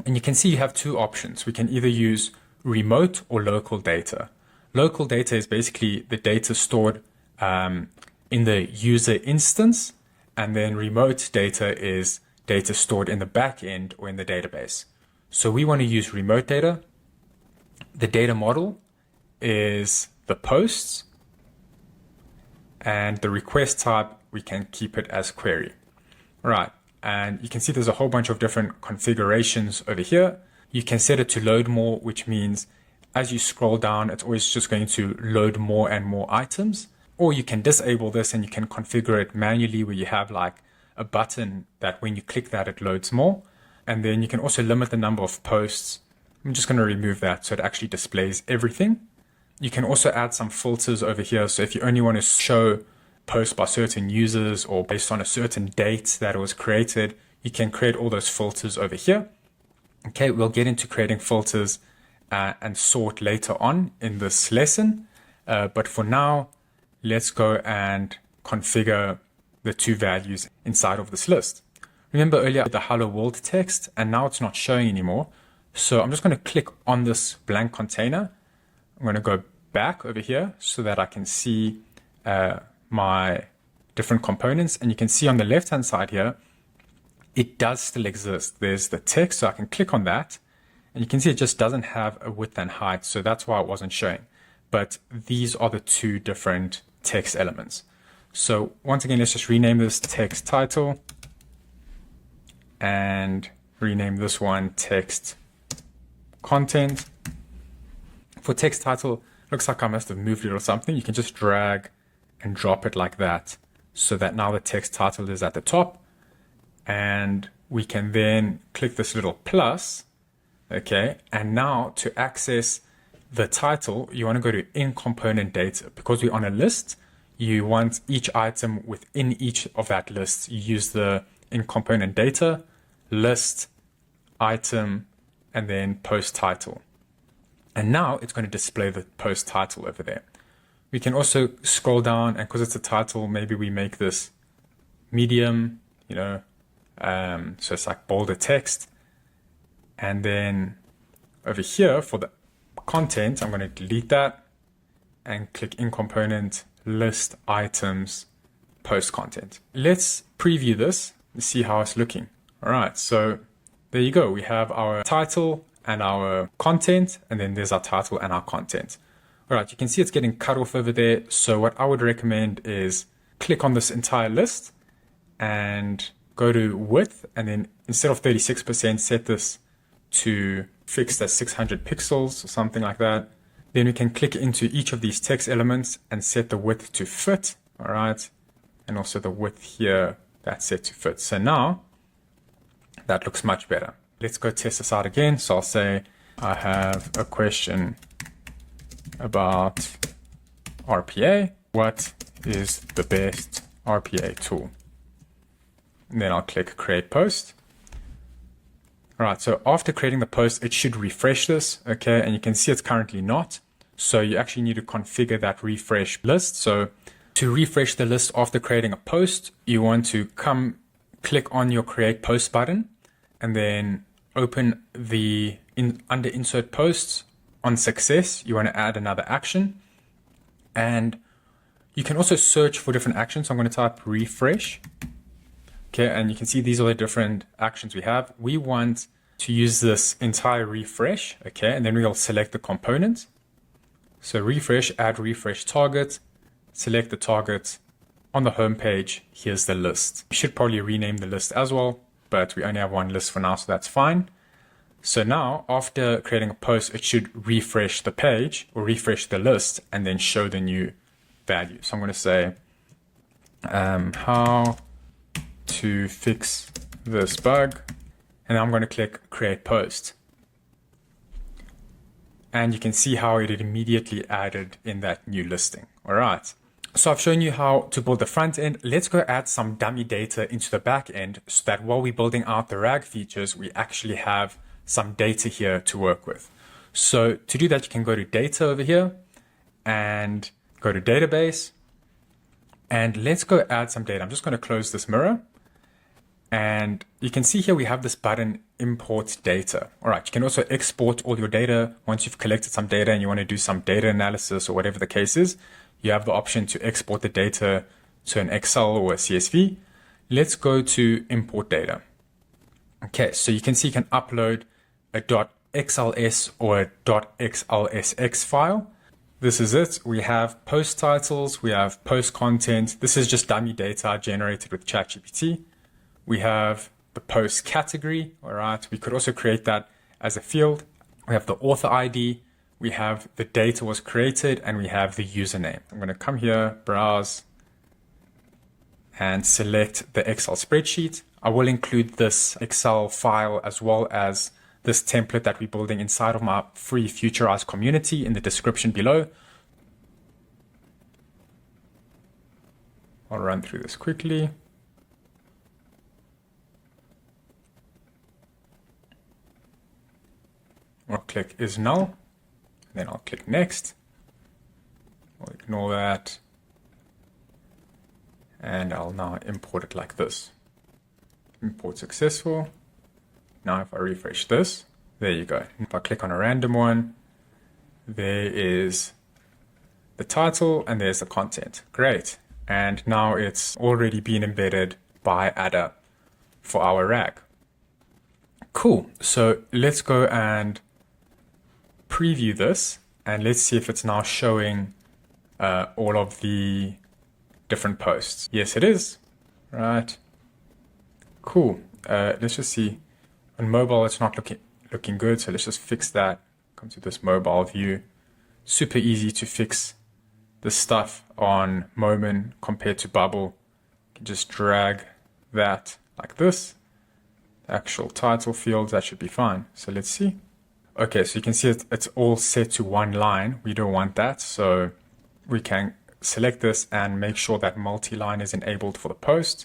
And you can see you have two options. We can either use remote or local data. Local data is basically the data stored in the user instance, and then remote data is data stored in the backend or in the database. So we want to use remote data. The data model is the posts, and the request type, we can keep it as query. All right, and you can see there's a whole bunch of different configurations over here. You can set it to load more, which means as you scroll down, it's always just going to load more and more items. Or you can disable this and you can configure it manually where you have like a button that when you click that, it loads more. And then you can also limit the number of posts. I'm just going to remove that so it actually displays everything. You can also add some filters over here. So if you only want to show posts by certain users or based on a certain date that it was created, you can create all those filters over here. Okay, we'll get into creating filters and sort later on in this lesson. But for now, let's go and configure the two values inside of this list. Remember earlier the hello world text, and now it's not showing anymore. So I'm just going to click on this blank container. I'm going to go back over here so that I can see my different components. And you can see on the left-hand side here, it does still exist. There's the text, so I can click on that. And you can see it just doesn't have a width and height, so that's why it wasn't showing. But these are the two different text elements. So once again, let's just rename this text title and rename this one text content. For text title, looks like I must have moved it or something. You can just drag and drop it like that so that now the text title is at the top. And we can then click this little plus, okay? And now to access the title, you want to go to in component data. Because we're on a list, you want each item within each of that list. You use the in component data, list, item, and then post title. And now it's going to display the post title over there. We can also scroll down, and because it's a title, maybe we make this medium, so it's like bolder text. And then over here for the content, I'm going to delete that and click in component, list, items, post content. Let's preview this and see how it's looking. All right, so there you go. We have our title and our content, and then there's our title and our content. All right, you can see it's getting cut off over there. So what I would recommend is click on this entire list and go to width, and then instead of 36%, set this to fixed at 600 pixels or something like that. Then we can click into each of these text elements and set the width to fit. All right, and also the width here, that's set to fit. So now that looks much better. Let's go test this out again. So I'll say, I have a question about RPA. What is the best RPA tool? And then I'll click create post. All right, so after creating the post, it should refresh this, okay? And you can see it's currently not. So you actually need to configure that refresh list. So to refresh the list after creating a post, you want to click on your create post button and then open the under insert posts on success. You want to add another action, and you can also search for different actions. So I'm going to type refresh. Okay, and you can see these are the different actions we have. We want to use this entire refresh, okay, and then we'll select the component. So refresh, add refresh target, select the target. On the home page, here's the list. We should probably rename the list as well, but we only have one list for now, so that's fine. So now, after creating a post, it should refresh the page or refresh the list and then show the new value. So I'm going to say, how to fix this bug. And I'm going to click create post. And you can see how it immediately added in that new listing. All right. So I've shown you how to build the front end. Let's go add some dummy data into the back end so that while we're building out the RAG features, we actually have some data here to work with. So to do that, you can go to data over here and go to database. And let's go add some data. I'm just going to close this mirror. And you can see here we have this button, import data. All right, you can also export all your data. Once you've collected some data and you want to do some data analysis or whatever the case is, you have the option to export the data to an Excel or a CSV. Let's go to import data. Okay, so you can see you can upload a .xls or a .xlsx file. This is it. We have post titles, we have post content. This is just dummy data generated with ChatGPT. We have the post category. All right, we could also create that as a field. We have the author ID. We have the data was created and we have the username. I'm going to come here, browse, and select the Excel spreadsheet. I will include this Excel file as well as this template that we're building inside of my free Futurize community in the description below. I'll run through this quickly. I'll click is null. Then I'll click next. I'll ignore that. And I'll now import it like this. Import successful. Now if I refresh this, there you go. If I click on a random one, there is the title and there's the content. Great. And now it's already been embedded by Ada for our RAG. Cool. So let's go and preview this and let's see if it's now showing all of the different posts. Yes, it is. Right. Cool. Let's just see. On mobile, it's not looking good. So let's just fix that. Come to this mobile view. Super easy to fix the stuff on Momen compared to Bubble. You can just drag that like this. The actual title fields, that should be fine. So let's see. Okay, so you can see it's all set to one line. We don't want that. So we can select this and make sure that multi-line is enabled for the post.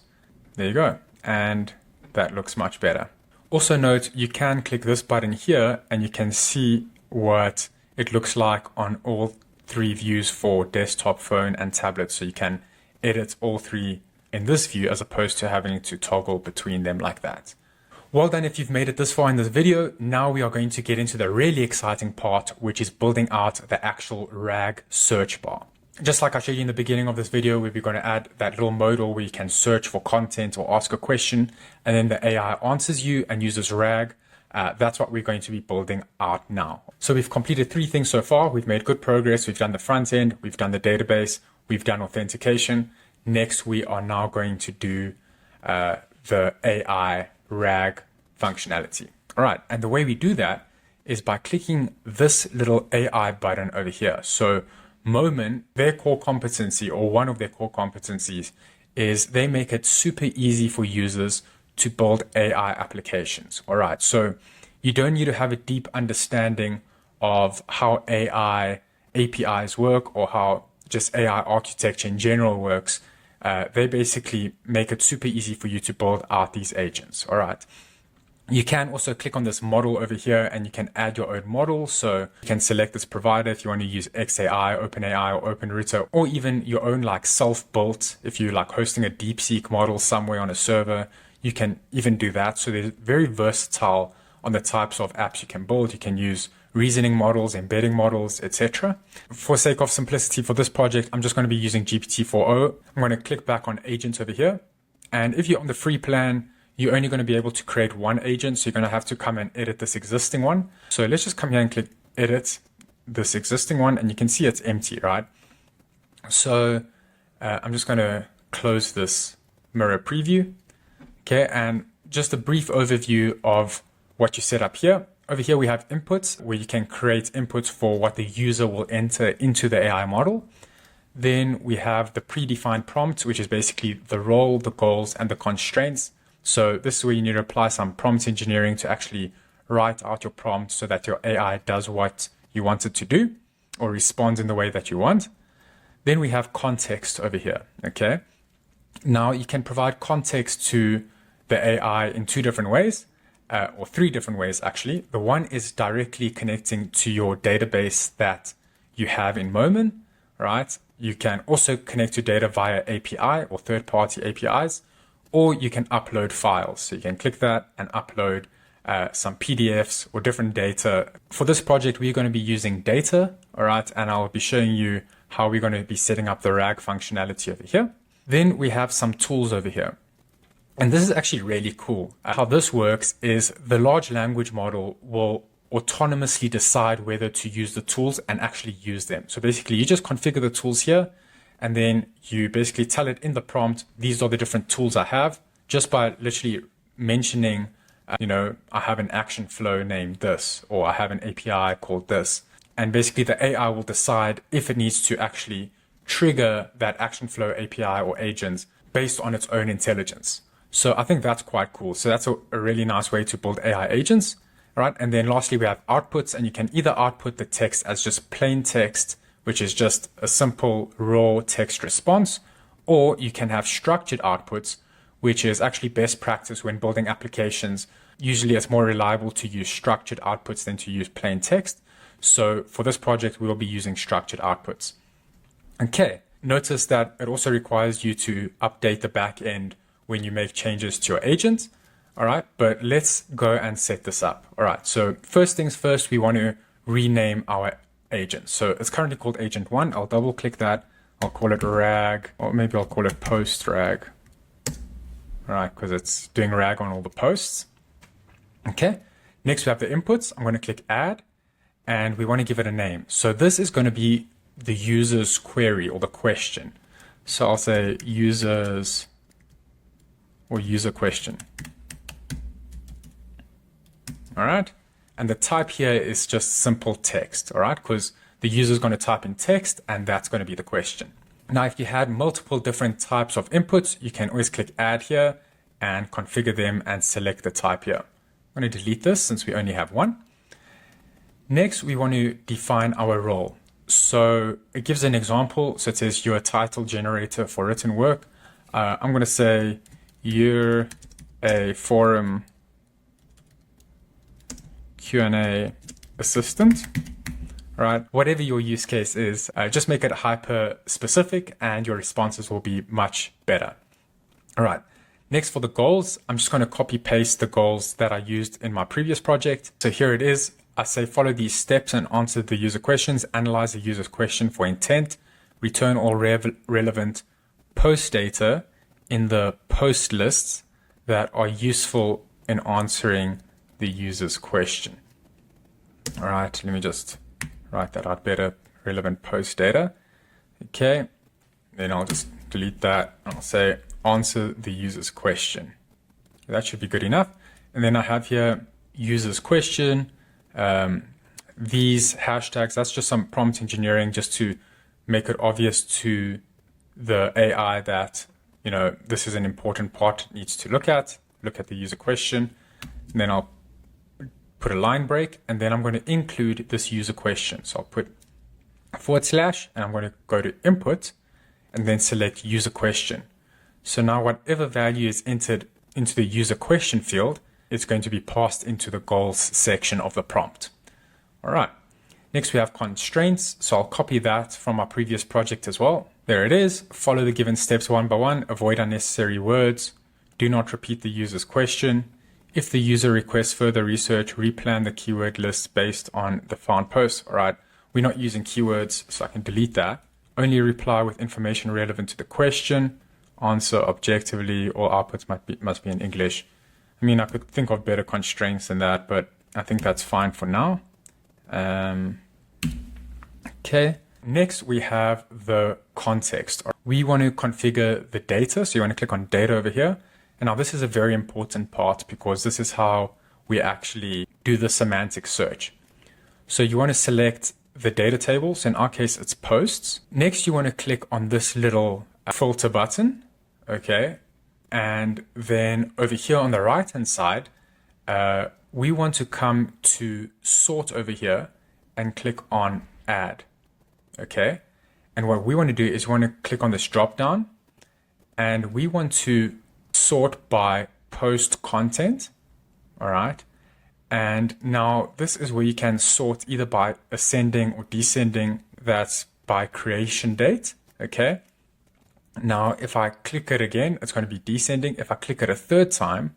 There you go. And that looks much better. Also note, you can click this button here and you can see what it looks like on all three views for desktop, phone, and tablet. So you can edit all three in this view as opposed to having to toggle between them like that. Well done if you've made it this far in this video. Now we are going to get into the really exciting part, which is building out the actual RAG search bar. Just like I showed you in the beginning of this video, we're going to add that little modal where you can search for content or ask a question, and then the AI answers you and uses RAG. That's what we're going to be building out now. So we've completed three things so far. We've made good progress. We've done the front end, we've done the database, we've done authentication. Next, we are now going to do the AI RAG functionality. All right, and the way we do that is by clicking this little AI button over here. So Momen, their core competency, or one of their core competencies, is they make it super easy for users to build AI applications. All right, so you don't need to have a deep understanding of how AI APIs work or how just AI architecture in general works. They basically make it super easy for you to build out these agents. All right. You can also click on this model over here and you can add your own model. So you can select this provider if you want to use XAI, OpenAI, or OpenRouter, or even your own like self-built. If you're like hosting a DeepSeek model somewhere on a server, you can even do that. So they're very versatile on the types of apps you can build. You can use reasoning models, embedding models, etc. For sake of simplicity for this project, I'm just going to be using GPT-4o. I'm going to click back on agents over here. And if you're on the free plan, you're only going to be able to create one agent. So you're going to have to come and edit this existing one. So let's just come here and click edit. this existing one, and you can see it's empty, right? So I'm just going to close this mirror preview. Okay, and just a brief overview of what you set up here. Over here we have inputs, where you can create inputs for what the user will enter into the AI model. Then we have the predefined prompt, which is basically the role, the goals, and the constraints. So this is where you need to apply some prompt engineering to actually write out your prompt so that your AI does what you want it to do or responds in the way that you want. Then we have context over here, okay? Now you can provide context to the AI in two different ways, or three different ways actually. The one is directly connecting to your database that you have in Momen, right? You can also connect to data via API or third-party APIs, or you can upload files. So you can click that and upload some PDFs or different data. For this project, we're going to be using data, all right? And I'll be showing you how we're going to be setting up the RAG functionality over here. Then we have some tools over here. And this is actually really cool. How this works is the large language model will autonomously decide whether to use the tools and actually use them. So basically you just configure the tools here, and then you basically tell it in the prompt, these are the different tools I have, just by literally mentioning, I have an action flow named this, or I have an API called this. And basically the AI will decide if it needs to actually trigger that action flow API or agents based on its own intelligence. So I think that's quite cool. So that's a really nice way to build AI agents. Right. And then lastly, we have outputs, and you can either output the text as just plain text, which is just a simple raw text response, or you can have structured outputs, which is actually best practice when building applications. Usually it's more reliable to use structured outputs than to use plain text. So for this project, we will be using structured outputs. Okay. Notice that it also requires you to update the backend when you make changes to your agent. All right, but let's go and set this up. All right, so first things first, we want to rename our agent. So it's currently called agent 1. I'll double click that. I'll call it RAG, or maybe I'll call it post RAG. All right, because it's doing RAG on all the posts. Okay, next we have the inputs. I'm going to click add, and we want to give it a name. So this is going to be the user's query or the question. So I'll say users or user question. All right. And the type here is just simple text. All right. Because the user is going to type in text, and that's going to be the question. Now, if you had multiple different types of inputs, you can always click add here and configure them and select the type here. I'm going to delete this since we only have one. Next, we want to define our role. So it gives an example. So it says you're a title generator for written work. I'm going to say you're a forum Q&A assistant, right? Whatever your use case is, just make it hyper specific and your responses will be much better. All right. Next, for the goals, I'm just going to copy paste the goals that I used in my previous project. So here it is. I say follow these steps and answer the user questions, analyze the user's question for intent, return all relevant post data in the post lists that are useful in answering the user's question. All right, let me just write that out better. Relevant post data. Okay, then I'll just delete that. I'll say answer the user's question. That should be good enough. And then I have here user's question. These hashtags, that's just some prompt engineering just to make it obvious to the AI that, this is an important part it needs to look at the user question. And then I'll put a line break, and then I'm going to include this user question. So I'll put / and I'm going to go to input and then select user question. So now whatever value is entered into the user question field, it's going to be passed into the goals section of the prompt. All right. Next we have constraints. So I'll copy that from our previous project as well. There it is. Follow the given steps one by one. Avoid unnecessary words. Do not repeat the user's question. If the user requests further research, replan the keyword list based on the found post. All right. We're not using keywords, so I can delete that. Only reply with information relevant to the question. Answer objectively. All outputs must be in English. I mean, I could think of better constraints than that, but I think that's fine for now. Okay. Next, we have the context. We want to configure the data. So you want to click on data over here. And now this is a very important part because this is how we actually do the semantic search. So you want to select the data table. So in our case, it's posts. Next, you want to click on this little filter button. Okay. And then over here on the right-hand side, we want to come to sort over here and click on add. Okay. And what we want to do is we want to click on this drop down and we want to sort by post content. All right. And now this is where you can sort either by ascending or descending. That's by creation date. Okay. Now, if I click it again, it's going to be descending. If I click it a third time,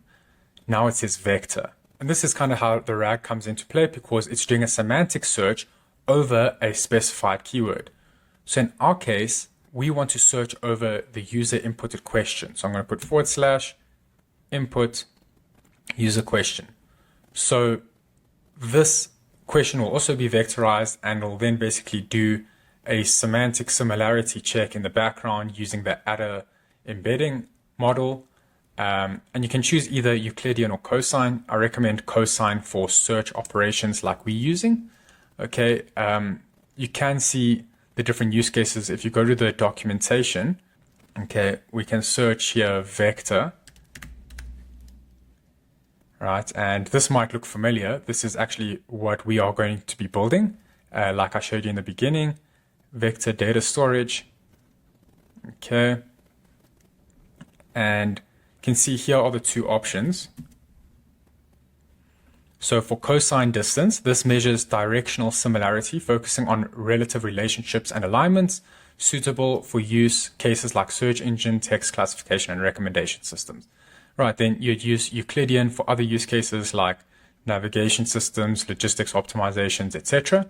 now it says vector. And this is kind of how the RAG comes into play because it's doing a semantic search over a specified keyword. So in our case, we want to search over the user inputted question. So I'm going to put / input user question. So this question will also be vectorized and will then basically do a semantic similarity check in the background using the adder embedding model. And you can choose either Euclidean or cosine. I recommend cosine for search operations like we're using. Okay, you can see the different use cases. If you go to the documentation, okay, we can search here vector, right? And this might look familiar. This is actually what we are going to be building. Like I showed you in the beginning, vector data storage. Okay. And you can see here are the two options. So for cosine distance, this measures directional similarity, focusing on relative relationships and alignments, suitable for use cases like search engine, text classification, and recommendation systems. Right, then you'd use Euclidean for other use cases like navigation systems, logistics optimizations, etc.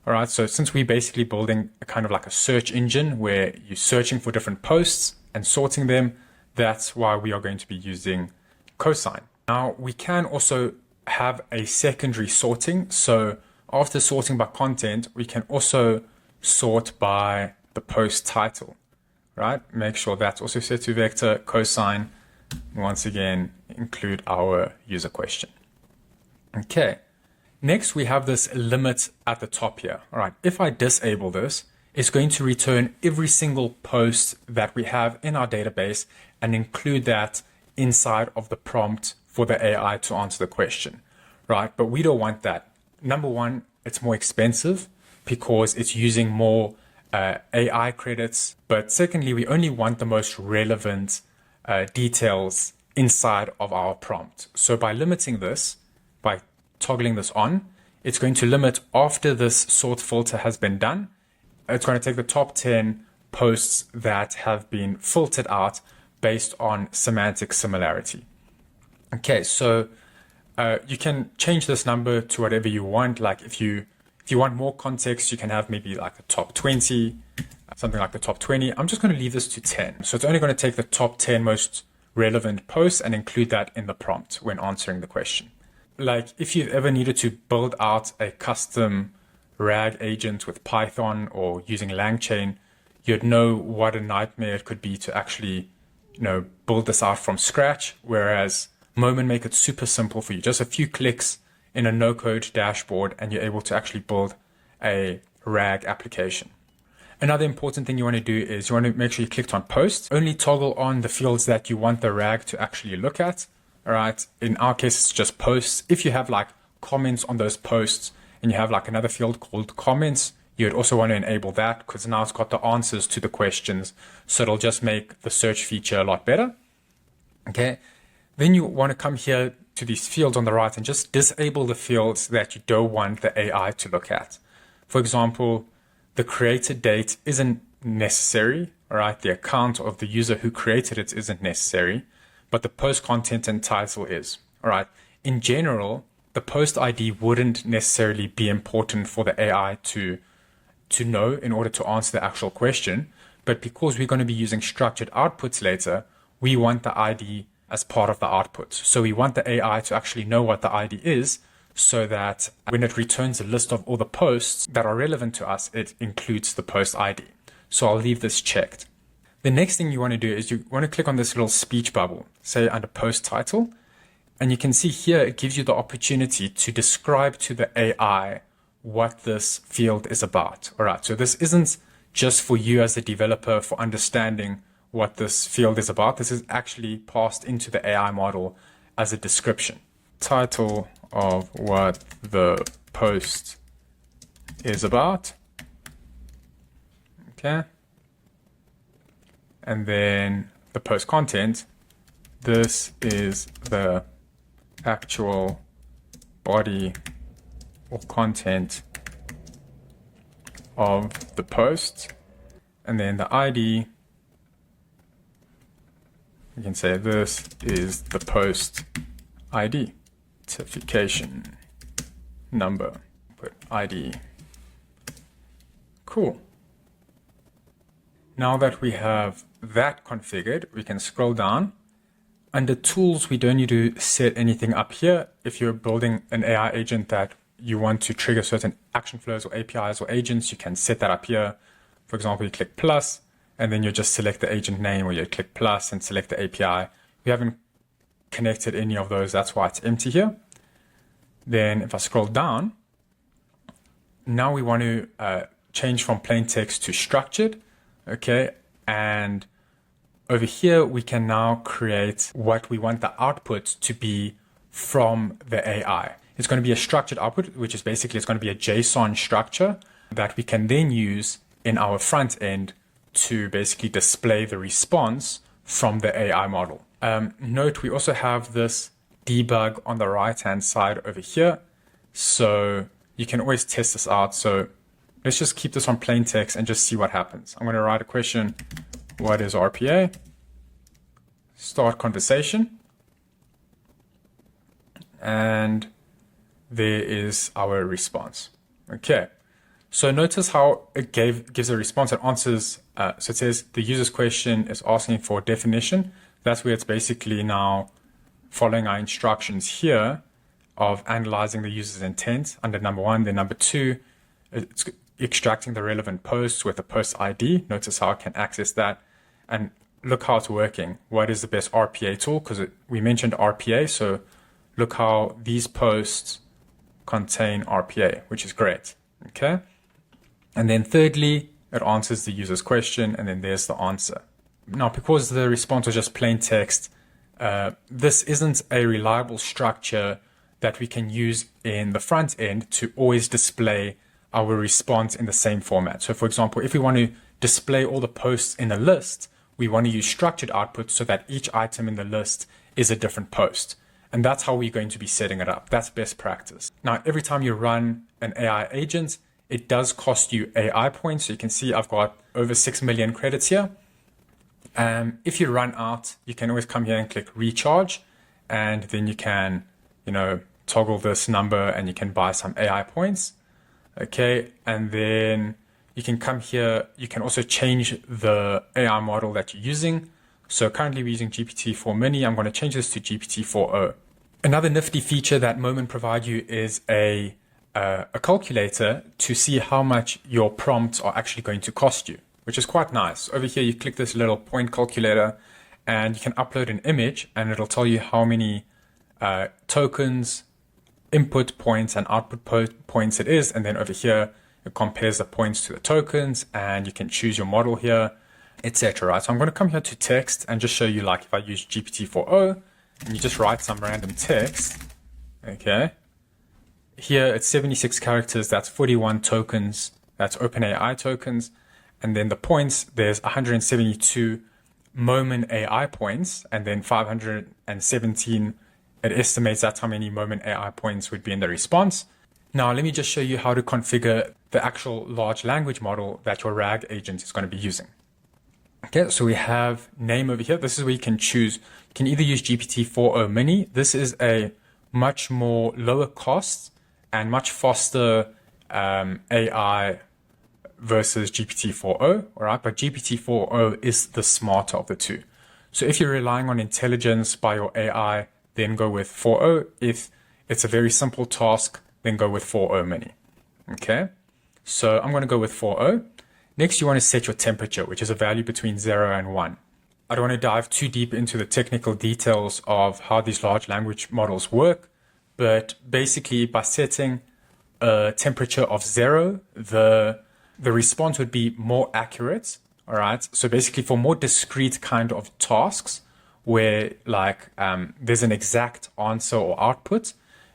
All right, so since we're basically building a kind of like a search engine where you're searching for different posts and sorting them, that's why we are going to be using cosine. Now, we can also have a secondary sorting. So after sorting by content, we can also sort by the post title, right? Make sure that's also set to vector, cosine. Once again, include our user question. Okay. Next, we have this limit at the top here. All right. If I disable this, it's going to return every single post that we have in our database and include that inside of the prompt for the AI to answer the question, right? But we don't want that. Number one, it's more expensive because it's using more AI credits. But secondly, we only want the most relevant details inside of our prompt. So by limiting this, by toggling this on, it's going to limit after this sort filter has been done. It's going to take the top 10 posts that have been filtered out based on semantic similarity. Okay, so you can change this number to whatever you want. Like if you want more context, you can have maybe like the top 20, something like the top 20. I'm just going to leave this to 10. So it's only going to take the top 10 most relevant posts and include that in the prompt when answering the question. Like if you've ever needed to build out a custom RAG agent with Python or using LangChain, you'd know what a nightmare it could be to actually, build this out from scratch. Whereas Momen make it super simple for you. Just a few clicks in a no-code dashboard and you're able to actually build a RAG application. Another important thing you want to do is you want to make sure you clicked on post. Only toggle on the fields that you want the RAG to actually look at. All right. In our case, it's just posts. If you have like comments on those posts and you have like another field called comments, you'd also want to enable that because now it's got the answers to the questions. So it'll just make the search feature a lot better. Okay. Then you want to come here to these fields on the right and just disable the fields that you don't want the AI to look at. For example, the created date isn't necessary. All right. The account of the user who created it isn't necessary, but the post content and title is. All right. In general, the post ID wouldn't necessarily be important for the AI to know in order to answer the actual question. But because we're going to be using structured outputs later, we want the ID as part of the output. So we want the AI to actually know what the ID is so that when it returns a list of all the posts that are relevant to us, it includes the post ID. So I'll leave this checked. The next thing you want to do is you want to click on this little speech bubble, say under post title, and you can see here it gives you the opportunity to describe to the AI what this field is about. All right, so this isn't just for you as a developer for understanding what this field is about. This is actually passed into the AI model as a description. Title of what the post is about. Okay. And then the post content. This is the actual body or content of the post. And then the ID, you can say this is the post ID. Authentication number, put ID. Cool. Now that we have that configured, we can scroll down. Under tools, we don't need to set anything up here. If you're building an AI agent that you want to trigger certain action flows or APIs or agents, you can set that up here. For example, you click plus, and then you just select the agent name, or you click plus and select the API. We haven't connected any of those, that's why it's empty here. Then if I scroll down, now we want to change from plain text to structured, okay? And over here, we can now create what we want the output to be from the AI. It's going to be a structured output, which is basically, it's going to be a JSON structure that we can then use in our front end to basically display the response from the AI model. Note, we also have this debug on the right-hand side over here. So you can always test this out. So let's just keep this on plain text and just see what happens. I'm going to write a question. What is RPA? Start conversation. And there is our response. Okay. So notice how it gives a response. It answers, so it says the user's question is asking for a definition. That's where it's basically now following our instructions here of analyzing the user's intent under number one. Then number two, it's extracting the relevant posts with a post ID. Notice how I can access that. And look how it's working. What is the best RPA tool? Because we mentioned RPA. So look how these posts contain RPA, which is great. Okay. And then thirdly, it answers the user's question, and then there's the answer. Now, because the response was just plain text, this isn't a reliable structure that we can use in the front end to always display our response in the same format. So for example, if we want to display all the posts in a list, we want to use structured output so that each item in the list is a different post. And that's how we're going to be setting it up. That's best practice. Now, every time you run an AI agent, it does cost you AI points. So you can see I've got over 6 million credits here. If you run out, you can always come here and click recharge, and then you can, toggle this number and you can buy some AI points. Okay. And then you can come here. You can also change the AI model that you're using. So currently we're using GPT-4 mini. I'm going to change this to GPT-4o. Another nifty feature that Momen provide you is a calculator to see how much your prompts are actually going to cost you, which is quite nice. Over here, you click this little point calculator and you can upload an image and it'll tell you how many tokens, input points and output points it is. And then over here, it compares the points to the tokens and you can choose your model here, etc. Right? So I'm going to come here to text and just show you, like, if I use GPT-4o and you just write some random text, okay. Here it's 76 characters, that's 41 tokens, that's OpenAI tokens. And then the points, there's 172 Momen AI points, and then 517, it estimates that's how many Momen AI points would be in the response. Now, let me just show you how to configure the actual large language model that your RAG agent is going to be using. Okay, so we have name over here. This is where you can choose. You can either use GPT-4o mini. This is a much more lower cost and much faster AI versus GPT-4o, all right? But GPT-4o is the smarter of the two. So if you're relying on intelligence by your AI, then go with 4o. If it's a very simple task, then go with 4O mini. Okay, so I'm going to go with 4O. Next, you want to set your temperature, which is a value between 0 and 1. I don't want to dive too deep into the technical details of how these large language models work, but basically by setting a temperature of 0, the response would be more accurate. All right. So basically for more discrete kind of tasks where like there's an exact answer or output,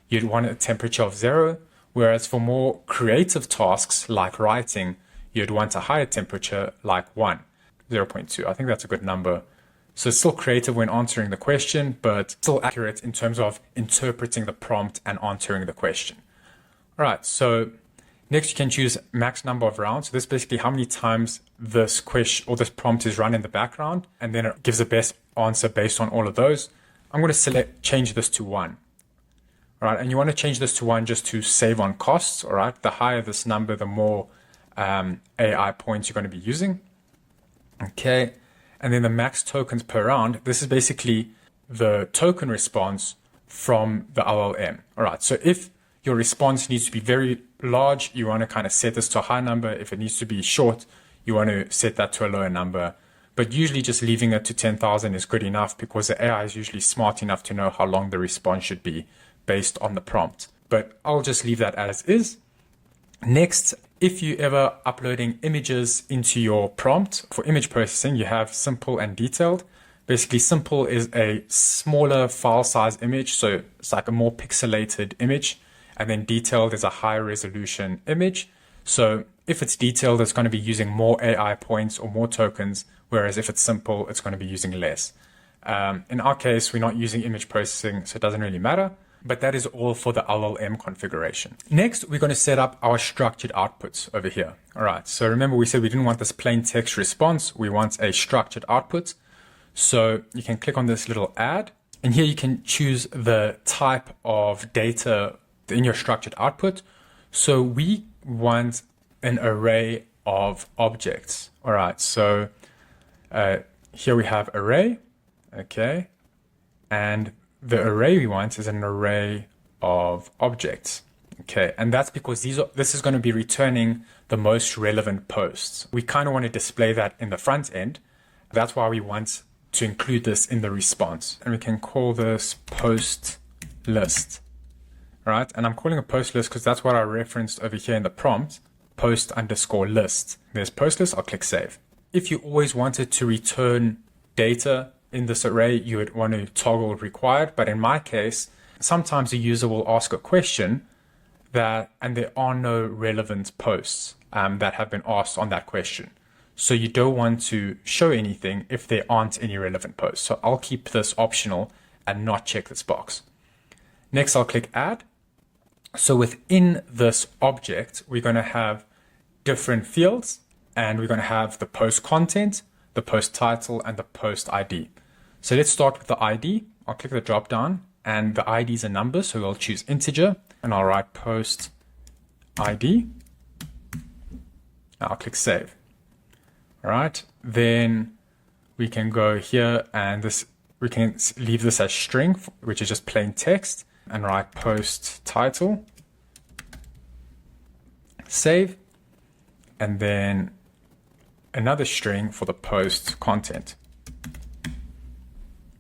you'd want a temperature of 0. Whereas for more creative tasks like writing, you'd want a higher temperature like 1, 0.2. I think that's a good number. So it's still creative when answering the question, but still accurate in terms of interpreting the prompt and answering the question. All right, so next you can choose max number of rounds. So this is basically how many times this question or this prompt is run in the background, and then it gives the best answer based on all of those. I'm going to change this to 1. All right, and you want to change this to 1 just to save on costs. All right, the higher this number, the more AI points you're going to be using. Okay, and then the max tokens per round. This is basically the token response from the LLM. All right, so if your response needs to be very large, you want to kind of set this to a high number. If it needs to be short, you want to set that to a lower number. But usually just leaving it to 10,000 is good enough because the AI is usually smart enough to know how long the response should be based on the prompt. But I'll just leave that as is. Next, if you ever uploading images into your prompt for image processing, you have simple and detailed. Basically, simple is a smaller file size image, so it's like a more pixelated image. And then detailed is a higher resolution image. So if it's detailed, it's going to be using more AI points or more tokens, whereas if it's simple, it's going to be using less. In our case, we're not using image processing, so it doesn't really matter. But that is all for the LLM configuration. Next, we're going to set up our structured outputs over here. All right, so remember we said we didn't want this plain text response. We want a structured output. So you can click on this little add, and here you can choose the type of data in your structured output. So we want an array of objects. All right, so here we have array, okay, and the array we want is an array of objects, okay, and that's because this is going to be returning the most relevant posts. We kind of want to display that in the front end. That's why we want to include this in the response, and we can call this post list. All right, and I'm calling a post list because that's what I referenced over here in the prompt, post underscore list. There's post list, I'll click save. If you always wanted to return data in this array, you would want to toggle required. But in my case, sometimes the user will ask a question and there are no relevant posts that have been asked on that question. So you don't want to show anything if there aren't any relevant posts. So I'll keep this optional and not check this box. Next, I'll click add. So within this object, we're going to have different fields, and we're going to have the post content, the post title, and the post ID. So let's start with the ID. I'll click the drop down, and the ID is a number, so we'll choose integer, and I'll write post ID. I'll click save. All right, then we can go here, and we can leave this as string, which is just plain text, and write post title, save, and then another string for the post content.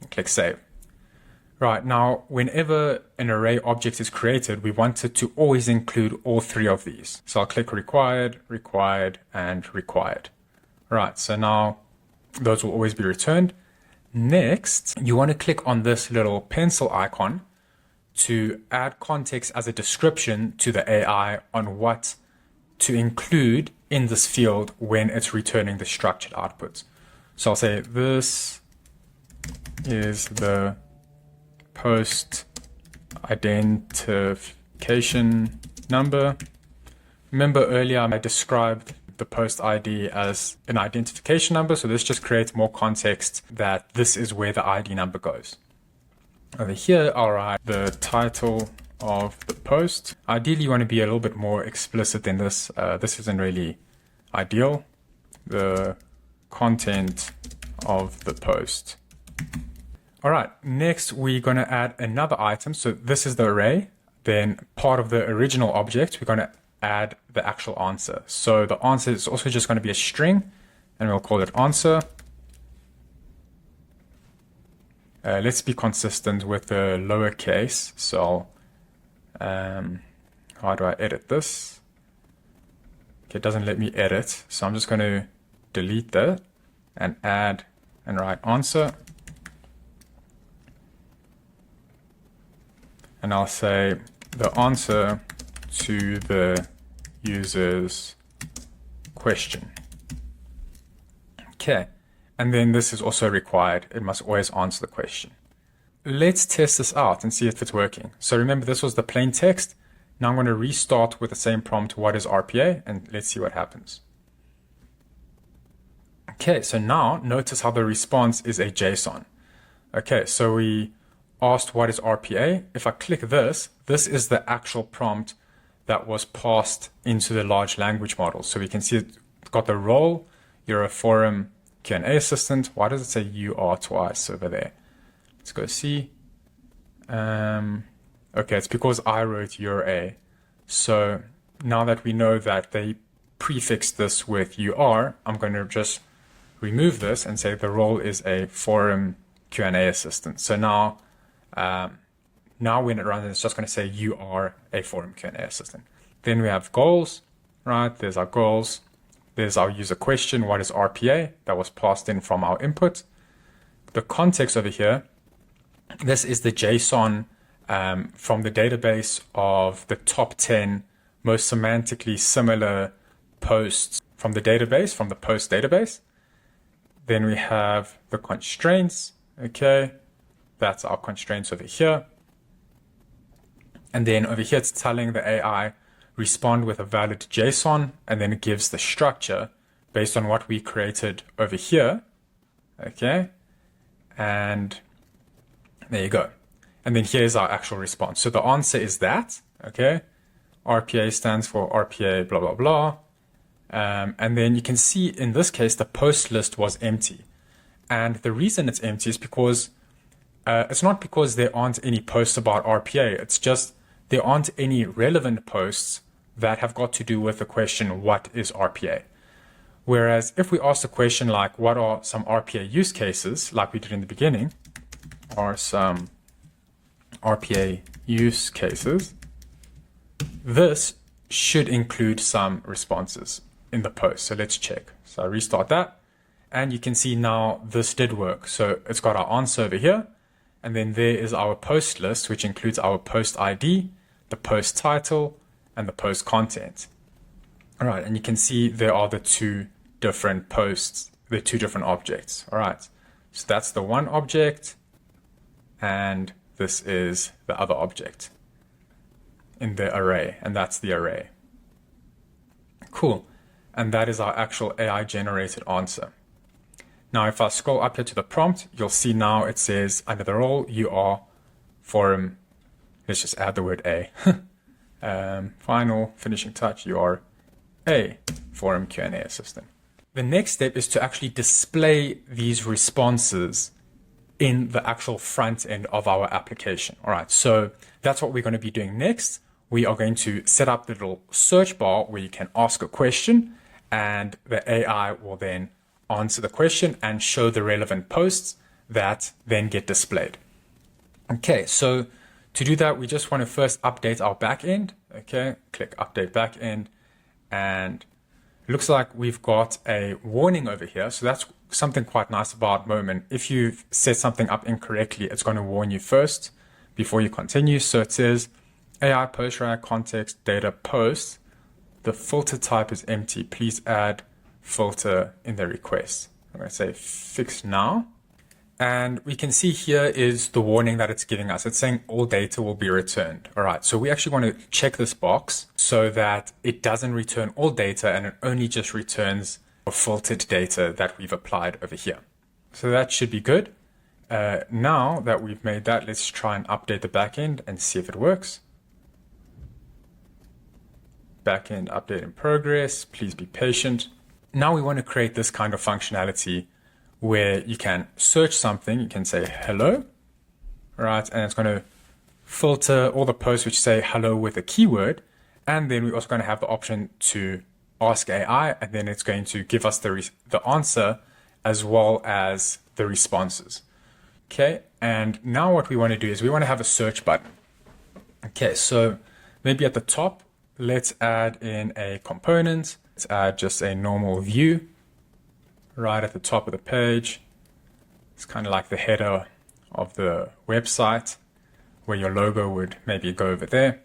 Click save. Right, now whenever an array object is created, we want it to always include all three of these. So I'll click required, required, and required. Right, so now those will always be returned. Next, you want to click on this little pencil icon to add context as a description to the AI on what to include in this field when it's returning the structured output. So I'll say this is the post identification number. Remember earlier I described the post ID as an identification number, so this just creates more context that this is where the ID number goes. Over here, I'll write the title of the post. Ideally, you want to be a little bit more explicit than this. This isn't really ideal. The content of the post. All right, next we're going to add another item. So this is the array. then part of the original object, we're going to add the actual answer. So the answer is also just going to be a string, and we'll call it answer. Let's be consistent with the lowercase. So how do I edit this? Okay, it doesn't let me edit. So I'm just going to delete that and add and write answer. And I'll say the answer to the user's question. Okay, and then this is also required. It must always answer the question. Let's test this out and see if it's working. So remember, this was the plain text. Now I'm going to restart with the same prompt, what is RPA? And let's see what happens. Okay, so now notice how the response is a JSON. Okay, so we asked what is RPA. If I click this, this is the actual prompt that was passed into the large language model. So we can see it's got the role, you're a forum Q&A assistant. Why does it say you are twice over there? Let's go see. Okay, it's because I wrote you're a. So now that we know that they prefixed this with you are, I'm going to just remove this and say the role is a forum Q&A assistant. So now when it runs, it's just going to say you are a forum Q&A assistant. Then we have goals, right? There's our goals. There's our user question. What is RPA? That was passed in from our input. The context over here, this is the JSON from the database of the top 10 most semantically similar posts from the database, from the post database. Then we have the constraints. Okay, that's our constraints over here. And then over here, it's telling the AI respond with a valid JSON, and then it gives the structure based on what we created over here. Okay, and there you go. And then here's our actual response. So the answer is that, okay, RPA stands for RPA, blah, blah, blah. And then you can see in this case, the post list was empty. And the reason it's empty is because it's not because there aren't any posts about RPA. It's just there aren't any relevant posts that have got to do with the question, what is RPA? Whereas if we ask a question like, what are some RPA use cases, like we did in the beginning, are some RPA use cases, this should include some responses in the post. So let's check. So I restart that, and you can see now this did work. So it's got our answer over here, and then there is our post list, which includes our post ID, the post title, and the post content. All right, and you can see there are the two different posts, the two different objects. All right, so that's the one object, and this is the other object in the array, and that's the array. Cool, and that is our actual AI generated answer. Now, if I scroll up here to the prompt, you'll see now it says under the role, you are forum, let's just add the word a. Final finishing touch, you are a forum Q&A assistant. The next step is to actually display these responses in the actual front end of our application. All right, so that's what we're going to be doing next. We are going to set up the little search bar where you can ask a question, and the AI will then answer the question and show the relevant posts that then get displayed. Okay, so to do that, we just want to first update our backend. Okay, click update backend, and it looks like we've got a warning over here. So that's something quite nice about Momen. If you've set something up incorrectly, it's going to warn you first before you continue. So it says AI post rag context data post. The filter type is empty. Please add filter in the request. I'm going to say fix now. And we can see here is the warning that it's giving us. It's saying all data will be returned. All right, so we actually want to check this box so that it doesn't return all data and it only just returns filtered data that we've applied over here. So that should be good. Now that we've made that, let's try and update the backend and see if it works. Backend update in progress. Please be patient. Now we want to create this kind of functionality where you can search something. You can say hello, right? And it's going to filter all the posts which say hello with a keyword. And then we're also going to have the option to ask AI, and then it's going to give us the answer as well as the responses. Okay, and now what we want to do is we want to have a search button. Okay, so maybe at the top, let's add in a component. Let's add just a normal view right at the top of the page. It's kind of like the header of the website where your logo would maybe go over there.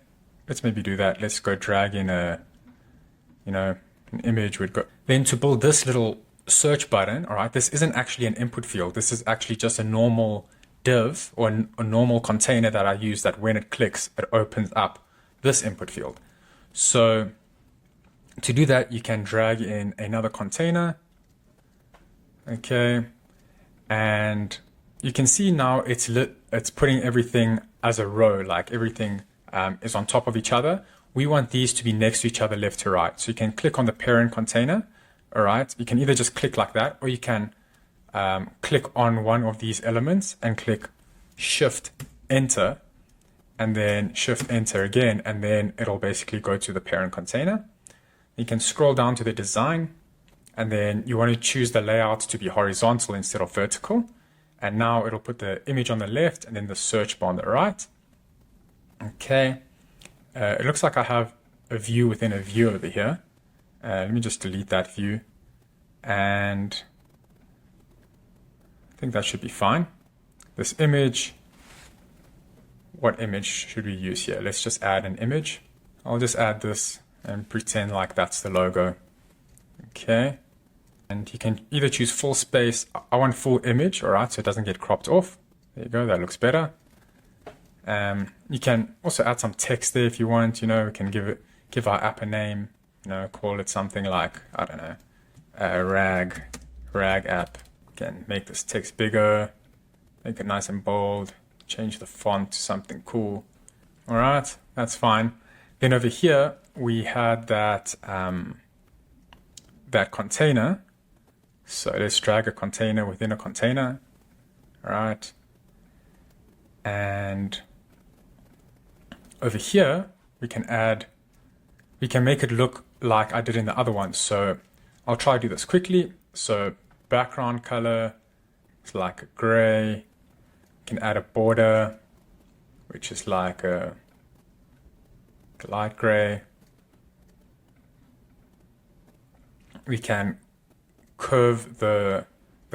Let's maybe do that. Let's go drag in an image would go. Then to build this little search button, all right, this isn't actually an input field. This is actually just a normal div or a normal container that I use that when it clicks, it opens up this input field. So to do that, you can drag in another container. Okay. And you can see now it's putting everything as a row, like everything is on top of each other. We want these to be next to each other, left to right. So you can click on the parent container. All right. You can either just click like that, or you can click on one of these elements and click Shift Enter, and then Shift Enter again, and then it'll basically go to the parent container. You can scroll down to the design, and then you want to choose the layout to be horizontal instead of vertical. And now it'll put the image on the left and then the search bar on the right. Okay. It looks like I have a view within a view over here. Let me just delete that view. And I think that should be fine. This image, what image should we use here? Let's just add an image. I'll just add this and pretend like that's the logo. Okay. And you can either choose full space. I want full image, all right, so it doesn't get cropped off. There you go, that looks better. You can also add some text there if you want. We can give our app a name. Call it something like, I don't know, a rag app. You can make this text bigger, make it nice and bold, change the font to something cool. All right, that's fine. Then over here we had that that container. So let's drag a container within a container. All right. And over here, we can make it look like I did in the other one. So I'll try to do this quickly. So background color is like a gray. You can add a border, which is like a light gray. We can curve the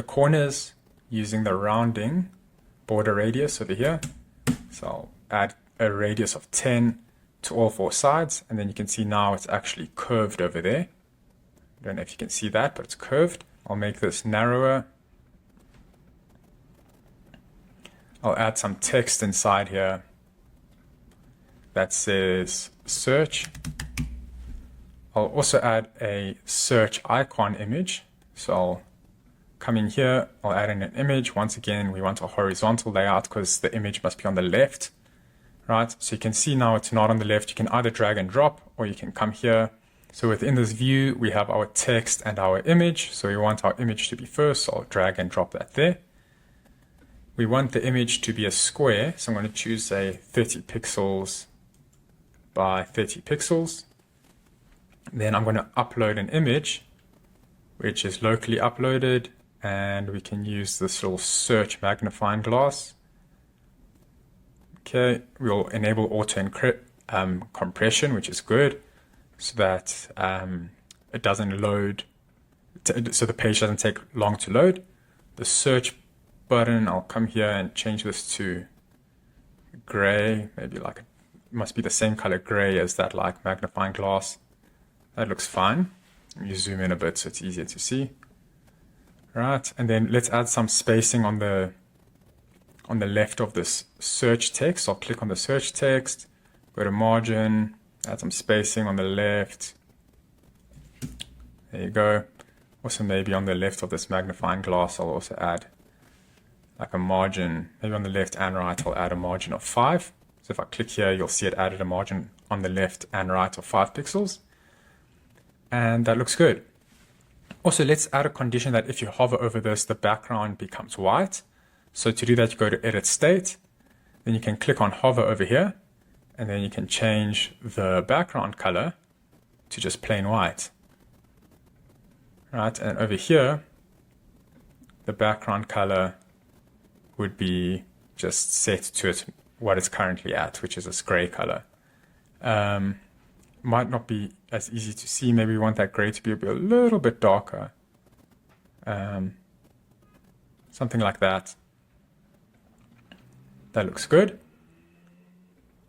corners using the rounding border radius over here. So I'll add a radius of 10 to all four sides, and then you can see now it's actually curved over there. I don't know if you can see that, but it's curved. I'll make this narrower. I'll add some text inside here that says search. I'll also add a search icon image. So I'll come in here, I'll add in an image. Once again, we want a horizontal layout because the image must be on the left, right? So you can see now it's not on the left. You can either drag and drop, or you can come here. So within this view, we have our text and our image. So we want our image to be first, so I'll drag and drop that there. We want the image to be a square, so I'm going to choose a 30 pixels by 30 pixels. Then I'm going to upload an image, which is locally uploaded, and we can use this little search magnifying glass. Okay, we'll enable auto compression, which is good, so that it doesn't load, so the page doesn't take long to load. The search button, I'll come here and change this to gray, maybe like it must be the same color gray as that like magnifying glass. That looks fine. You zoom in a bit so it's easier to see. Right, and then let's add some spacing on the left of this search text. I'll click on the search text, go to margin, add some spacing on the left. There you go. Also maybe on the left of this magnifying glass, I'll also add like a margin, maybe on the left and right, I'll add a margin of 5. So if I click here, you'll see it added a margin on the left and right of 5 pixels. And that looks good. Also, let's add a condition that if you hover over this, the background becomes white. So to do that, you go to Edit State, Then you can click on hover over here, and then you can change the background color to just plain white. Right, and over here, the background color would be just set to what it's currently at, which is this gray color. Might not be as easy to see. Maybe we want that gray to be a little bit darker. Something like that. That looks good.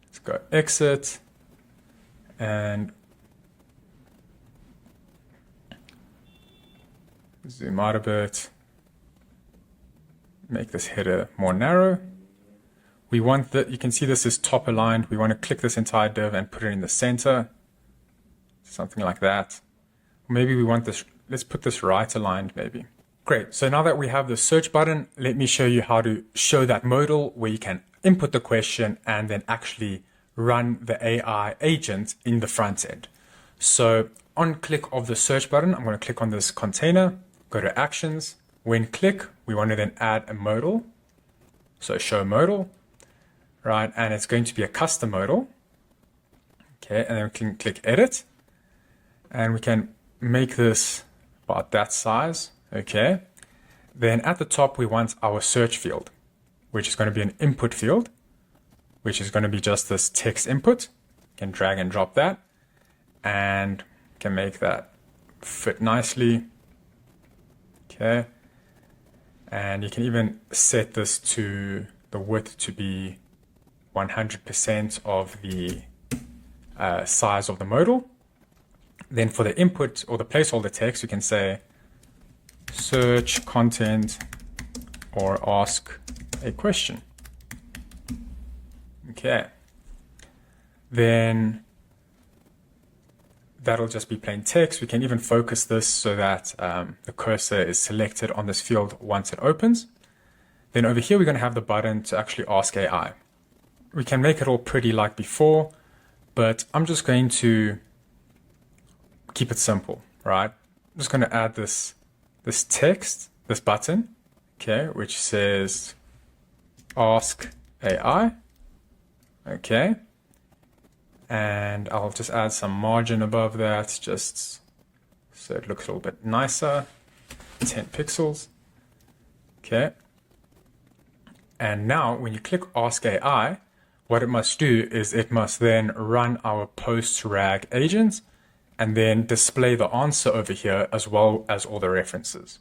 Let's go exit and zoom out a bit. Make this header more narrow. We want that, you can see this is top aligned. We want to click this entire div and put it in the center. Something like that. Maybe we want this, let's put this right aligned maybe. Great, so now that we have the search button, let me show you how to show that modal where you can input the question and then actually run the AI agent in the front end. So on click of the search button, I'm going to click on this container, go to actions. When click, we want to then add a modal. So show modal, right? And it's going to be a custom modal. Okay, and then we can click edit. And we can make this about that size. Okay. Then at the top, we want our search field, which is going to be an input field, which is going to be just this text input. You can drag and drop that and can make that fit nicely. Okay. And you can even set this to the width to be 100% of the size of the modal. Then for the input or the placeholder text, you can say search content or ask a question. Okay. Then that'll just be plain text. We can even focus this so that the cursor is selected on this field once it opens. Then over here, we're going to have the button to actually ask AI. We can make it all pretty like before, but I'm just going to keep it simple, right? I'm just going to add this text, this button, okay, which says ask AI, okay. And I'll just add some margin above that, just so it looks a little bit nicer, 10 pixels, okay. And now when you click ask AI, what it must do is it must then run our post-RAG agent and then display the answer over here as well as all the references.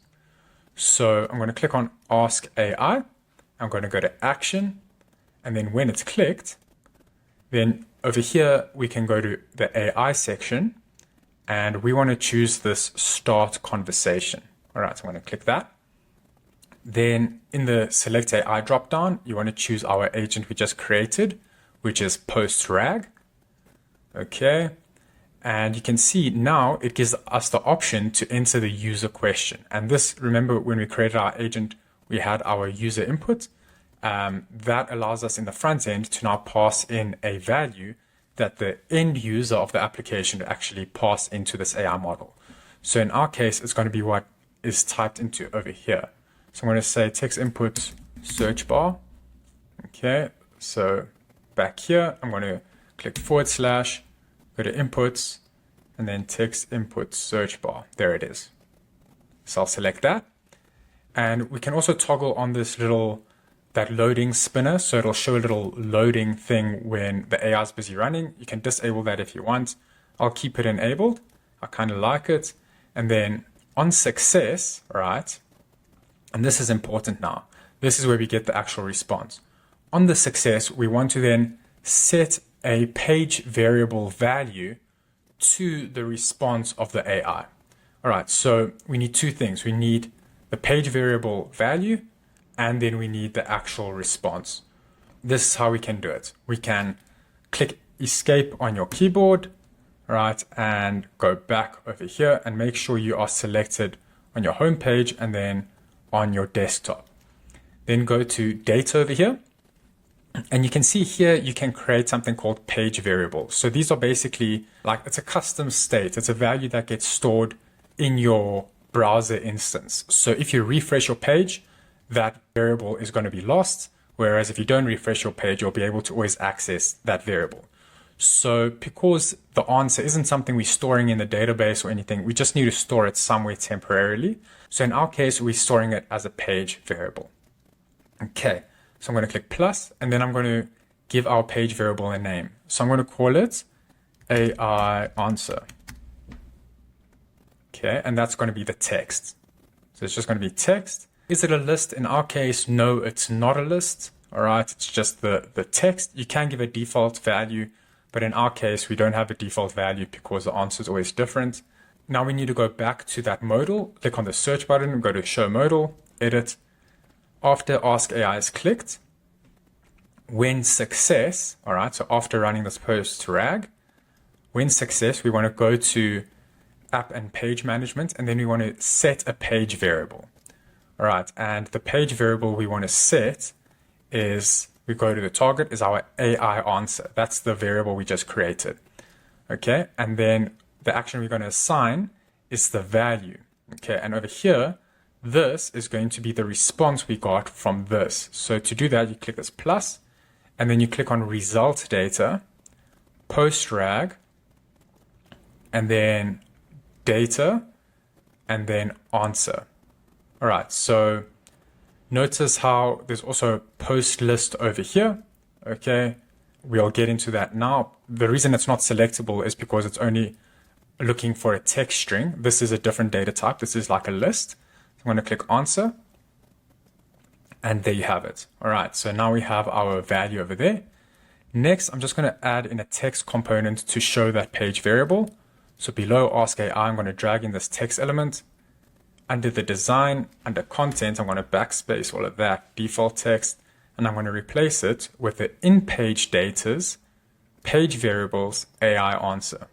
So I'm going to click on Ask AI. I'm going to go to Action. And then when it's clicked, then over here, we can go to the AI section and we want to choose this Start Conversation. All right, so I'm going to click that. Then in the Select AI dropdown, you want to choose our agent we just created, which is post-RAG. Okay. And you can see now it gives us the option to enter the user question. And this, remember when we created our agent, we had our user input. That allows us in the front end to now pass in a value that the end user of the application actually pass into this AI model. So in our case, it's going to be what is typed into over here. So I'm going to say text input search bar. Okay, so back here, I'm going to click /, go to inputs, and then text input search bar. There it is. So I'll select that. And we can also toggle on this that loading spinner. So it'll show a little loading thing when the AI is busy running. You can disable that if you want. I'll keep it enabled. I kind of like it. And then on success, right? And this is important now. This is where we get the actual response. On the success, we want to then set a page variable value to the response of the AI. All right, so we need two things. We need the page variable value, and then we need the actual response. This is how we can do it. We can click escape on your keyboard, right, and go back over here and make sure you are selected on your home page and then on your desktop. Then go to data over here. And you can see here, you can create something called page variable. So these are basically like, it's a custom state. It's a value that gets stored in your browser instance. So if you refresh your page, that variable is going to be lost, Whereas if you don't refresh your page, you'll be able to always access that variable. So because the answer isn't something we're storing in the database or anything, we just need to store it somewhere temporarily. So in our case, we're storing it as a page variable. Okay, so I'm going to click plus, and then I'm going to give our page variable a name. So I'm going to call it AI answer. Okay, and that's going to be the text. So it's just going to be text. Is it a list? In our case, no, it's not a list. All right, it's just the text. You can give a default value, but in our case, we don't have a default value because the answer is always different. Now we need to go back to that modal, click on the search button, and go to show modal, edit. After Ask AI is clicked, when success, all right, so after running this post to RAG, when success, we want to go to app and page management, and then we want to set a page variable. All right, and the page variable we want to set is, we go to the target, is our AI answer. That's the variable we just created. Okay, and then the action we're going to assign is the value. Okay, and over here, this is going to be the response we got from this. So to do that, you click this plus, and then you click on result data, post RAG, and then data, and then answer. All right, so notice how there's also a post list over here. Okay, we'll get into that now. The reason it's not selectable is because it's only looking for a text string. This is a different data type. This is like a list. I'm going to click answer, and there you have it. All right, so now we have our value over there. Next, I'm just going to add in a text component to show that page variable. So below Ask AI, I'm going to drag in this text element. Under the design, under content, I'm going to backspace all of that default text, and I'm going to replace it with the in-page data's page variables AI answer.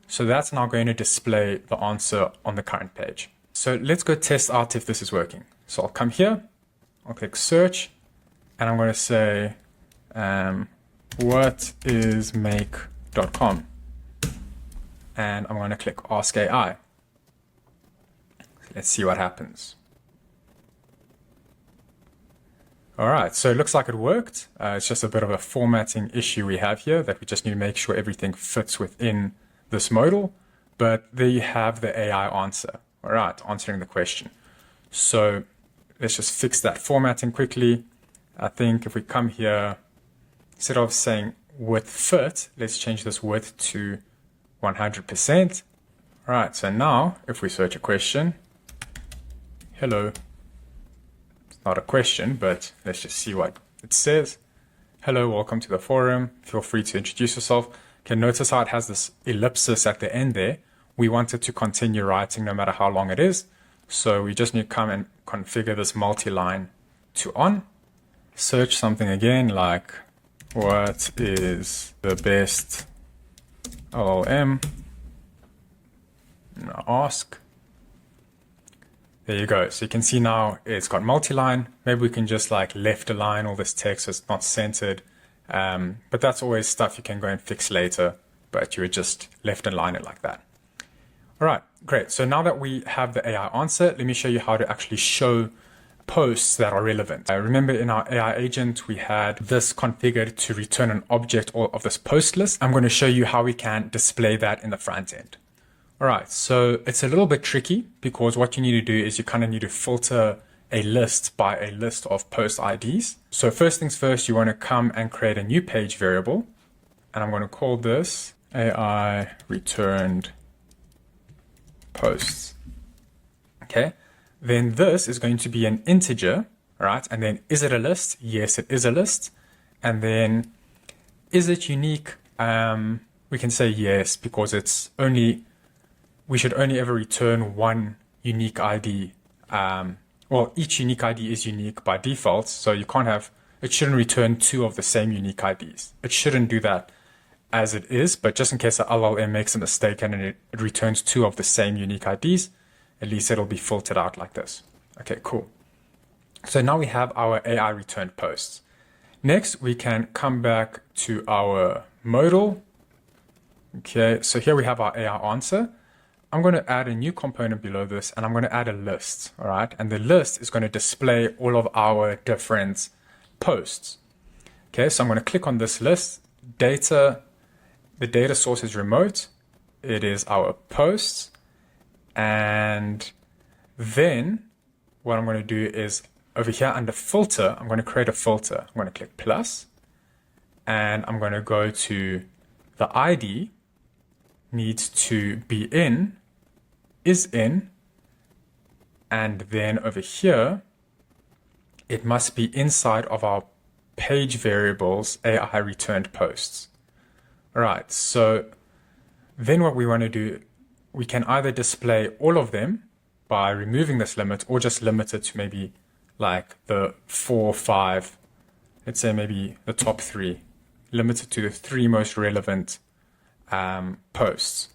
So that's now going to display the answer on the current page. So let's go test out if this is working. So I'll come here, I'll click search, and I'm going to say, what is make.com? And I'm going to click Ask AI. Let's see what happens. All right, so it looks like it worked. It's just a bit of a formatting issue we have here that we just need to make sure everything fits within this modal. But there you have the AI answer. All right, answering the question. So let's just fix that formatting quickly. I think if we come here, instead of saying width fit, let's change this width to 100%. All right, so now if we search a question, hello. It's not a question, but let's just see what it says. Hello, welcome to the forum. Feel free to introduce yourself. Okay, notice how it has this ellipsis at the end there. We want it to continue writing no matter how long it is. So we just need to come and configure this multi-line to on. Search something again like, what is the best LLM? Now ask. There you go. So you can see now it's got multi-line. Maybe we can just like left align all this text so it's not centered. But that's always stuff you can go and fix later, but you would just left align it like that. All right, great. So now that we have the AI answer, let me show you how to actually show posts that are relevant. Remember in our AI agent, we had this configured to return an object of this post list. I'm going to show you how we can display that in the front end. All right, so it's a little bit tricky because what you need to do is you kind of need to filter a list by a list of post IDs. So first things first, you want to come and create a new page variable. And I'm going to call this AI returned posts. Okay, then this is going to be an integer, all right? And then is it a list? Yes, it is a list. And then is it unique? We can say yes, because it's only, we should only ever return one unique ID. Well, each unique ID is unique by default, so you can't have, it shouldn't return two of the same unique IDs. It shouldn't do that as it is, but just in case the LLM makes a mistake and it returns two of the same unique IDs, at least it'll be filtered out like this. Okay, cool. So now we have our AI returned posts. Next, we can come back to our modal. Okay, so here we have our AI answer. I'm going to add a new component below this, and I'm going to add a list, all right? And the list is going to display all of our different posts. Okay, so I'm going to click on this list. Data, the data source is remote. It is our posts. And then what I'm going to do is over here under filter, I'm going to create a filter. I'm going to click plus, and I'm going to go to the ID needs to be in, is in, and then over here, it must be inside of our page variables AI returned posts. All right, so then what we want to do, we can either display all of them by removing this limit or just limit it to maybe like the 4 or 5, let's say maybe the top 3, limited to the 3 most relevant posts.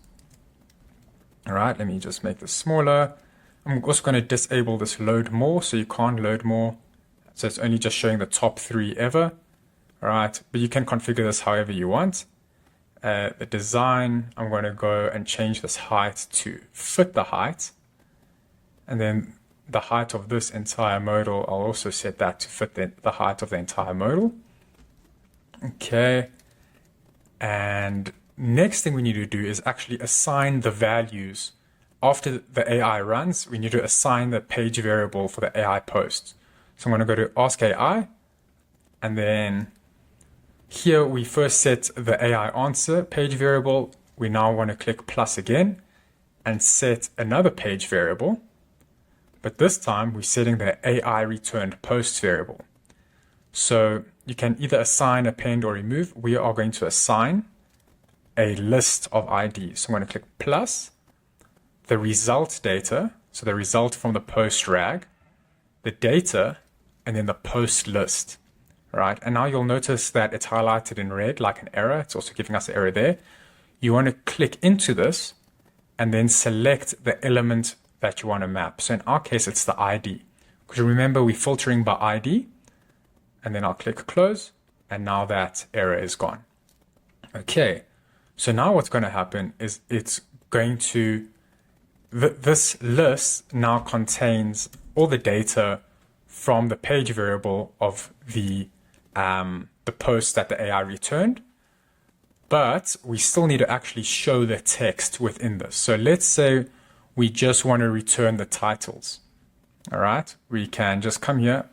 All right, let me just make this smaller. I'm also going to disable this load more, so you can't load more. So it's only just showing the top 3 ever. All right, but you can configure this however you want. The design, I'm going to go and change this height to fit the height. And then the height of this entire modal, I'll also set that to fit the height of the entire modal. Okay. And next thing we need to do is actually assign the values. After the AI runs, we need to assign the page variable for the AI post. So I'm going to go to Ask AI, and then here we first set the AI answer page variable. We now want to click plus again and set another page variable. But this time we're setting the AI returned post variable. So you can either assign, append, or remove. We are going to assign a list of IDs. So I'm going to click plus, the result data, so the result from the post rag, the data, and then the post list. Right, and now you'll notice that it's highlighted in red like an error. It's also giving us an error there. You want to click into this and then select the element that you want to map. So in our case, it's the ID. Because remember, we're filtering by ID. And then I'll click close. And now that error is gone. Okay, so now what's going to happen is it's going to, this list now contains all the data from the page variable of the post that the AI returned, but we still need to actually show the text within this. So let's say we just want to return the titles. All right, we can just come here,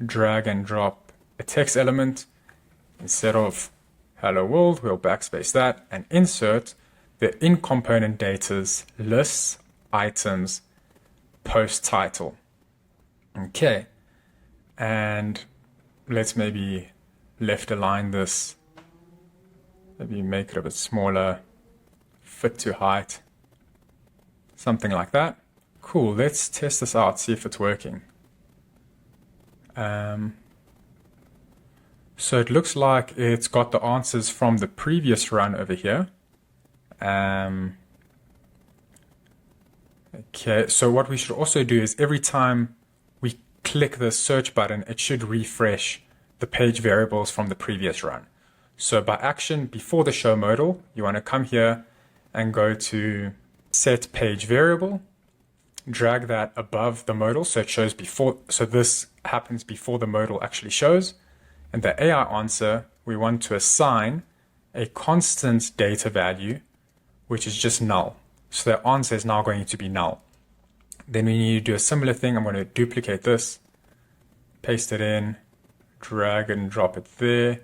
drag and drop a text element. Instead of hello world, we'll backspace that and insert the in component data's lists, items, post title. Okay, and let's maybe left align this, maybe make it a bit smaller, fit to height, something like that. Cool, let's test this out, see if it's working. So it looks like it's got the answers from the previous run over here. Okay, so what we should also do is every time we click the search button, it should refresh the page variables from the previous run. So by action, before the show modal, you want to come here and go to set page variable, drag that above the modal so it shows before, so this happens before the modal actually shows. And the AI answer, we want to assign a constant data value, which is just null. So the answer is now going to be null. Then we need to do a similar thing. I'm going to duplicate this, paste it in, drag and drop it there.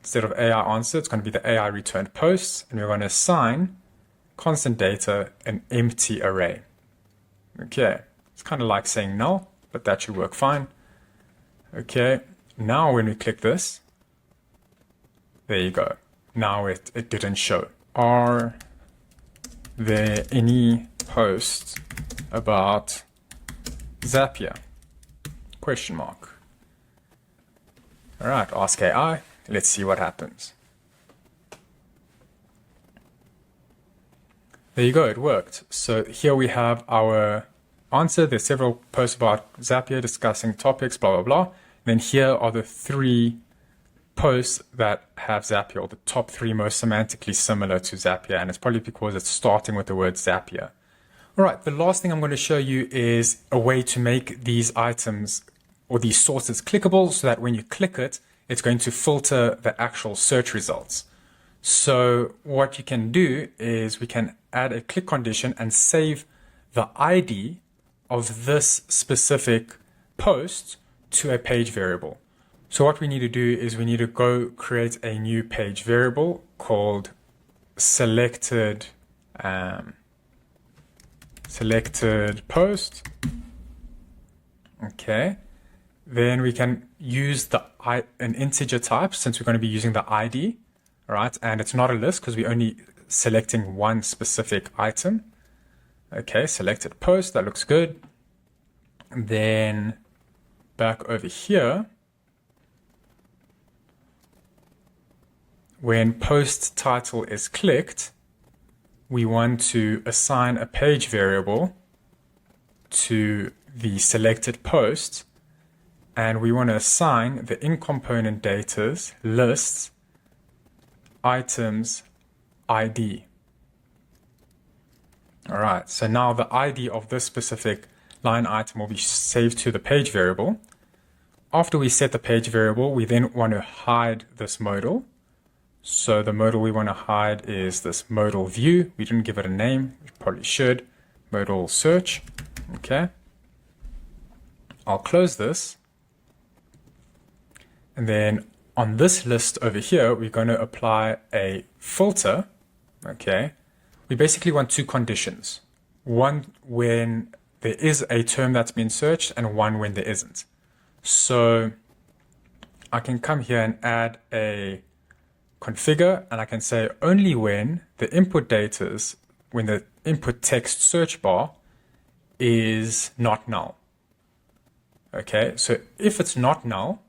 Instead of AI answer, it's going to be the AI returned posts, and we're going to assign constant data an empty array. Okay, it's kind of like saying null, but that should work fine. Okay, now when we click this, there you go. Now it didn't show. Are there any posts about Zapier? Question mark. All right, ask AI. Let's see what happens. There you go, it worked. So here we have our answer. There's several posts about Zapier discussing topics, blah, blah, blah. Then here are the 3 posts that have Zapier, or the top 3 most semantically similar to Zapier. And it's probably because it's starting with the word Zapier. All right, the last thing I'm going to show you is a way to make these items or the source is clickable so that when you click it, it's going to filter the actual search results. So what you can do is we can add a click condition and save the ID of this specific post to a page variable. So what we need to do is we need to go create a new page variable called selected post. Okay. Then we can use an integer type since we're going to be using the ID. All right, and it's not a list because we're only selecting one specific item. Okay, selected post, that looks good. And then back over here, when post title is clicked, we want to assign a page variable to the selected post, and we want to assign the in-component data's lists items ID. All right, so now the ID of this specific line item will be saved to the page variable. After we set the page variable, we then want to hide this modal. So the modal we want to hide is this modal view. We didn't give it a name, we probably should. Modal search. Okay. I'll close this. And then on this list over here, we're going to apply a filter. Okay. We basically want two conditions. One when there is a term that's been searched and one when there isn't. So I can come here and add a configure, and I can say only when the input data's, when the input text search bar is not null. Okay, so if it's not null,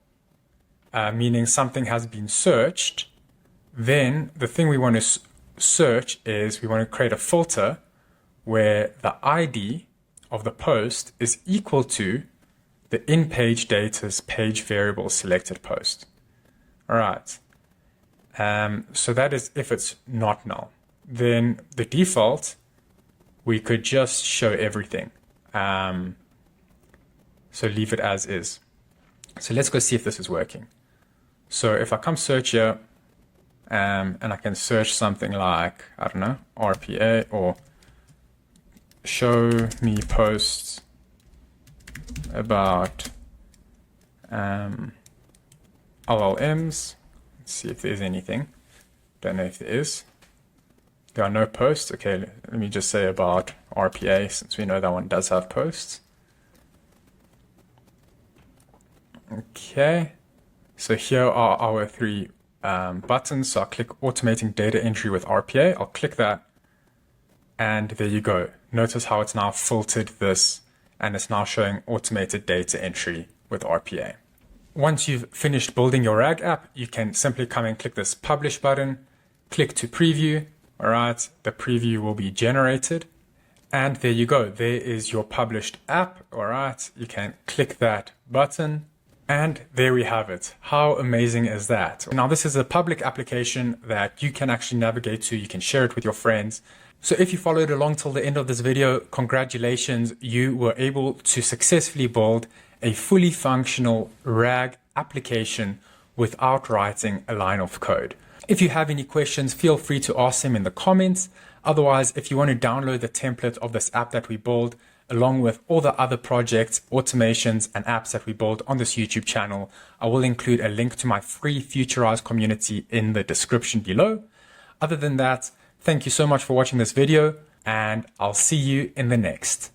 meaning something has been searched, then the thing we want to search is we want to create a filter where the ID of the post is equal to the in-page data's page variable selected post. All right. So that is if it's not null. Then the default, we could just show everything. So leave it as is. So let's go see if this is working. So if I come search here, and I can search something like, I don't know, RPA or show me posts about LLMs. Let's see if there's anything. Don't know if there is. There are no posts. Okay, let me just say about RPA since we know that one does have posts. Okay, so here are our three buttons. So I'll click automating data entry with RPA. I'll click that and there you go. Notice how it's now filtered this and it's now showing automated data entry with RPA. Once you've finished building your RAG app, you can simply come and click this publish button, click to preview. All right, the preview will be generated. And there you go. There is your published app. All right, you can click that button. And there we have it. How amazing is that? Now, this is a public application that you can actually navigate to. You can share it with your friends. So if you followed along till the end of this video, congratulations. You were able to successfully build a fully functional RAG application without writing a line of code. If you have any questions, feel free to ask them in the comments. Otherwise, if you want to download the template of this app that we build, along with all the other projects, automations, and apps that we build on this YouTube channel, I will include a link to my free Futurize community in the description below. Other than that, thank you so much for watching this video, and I'll see you in the next.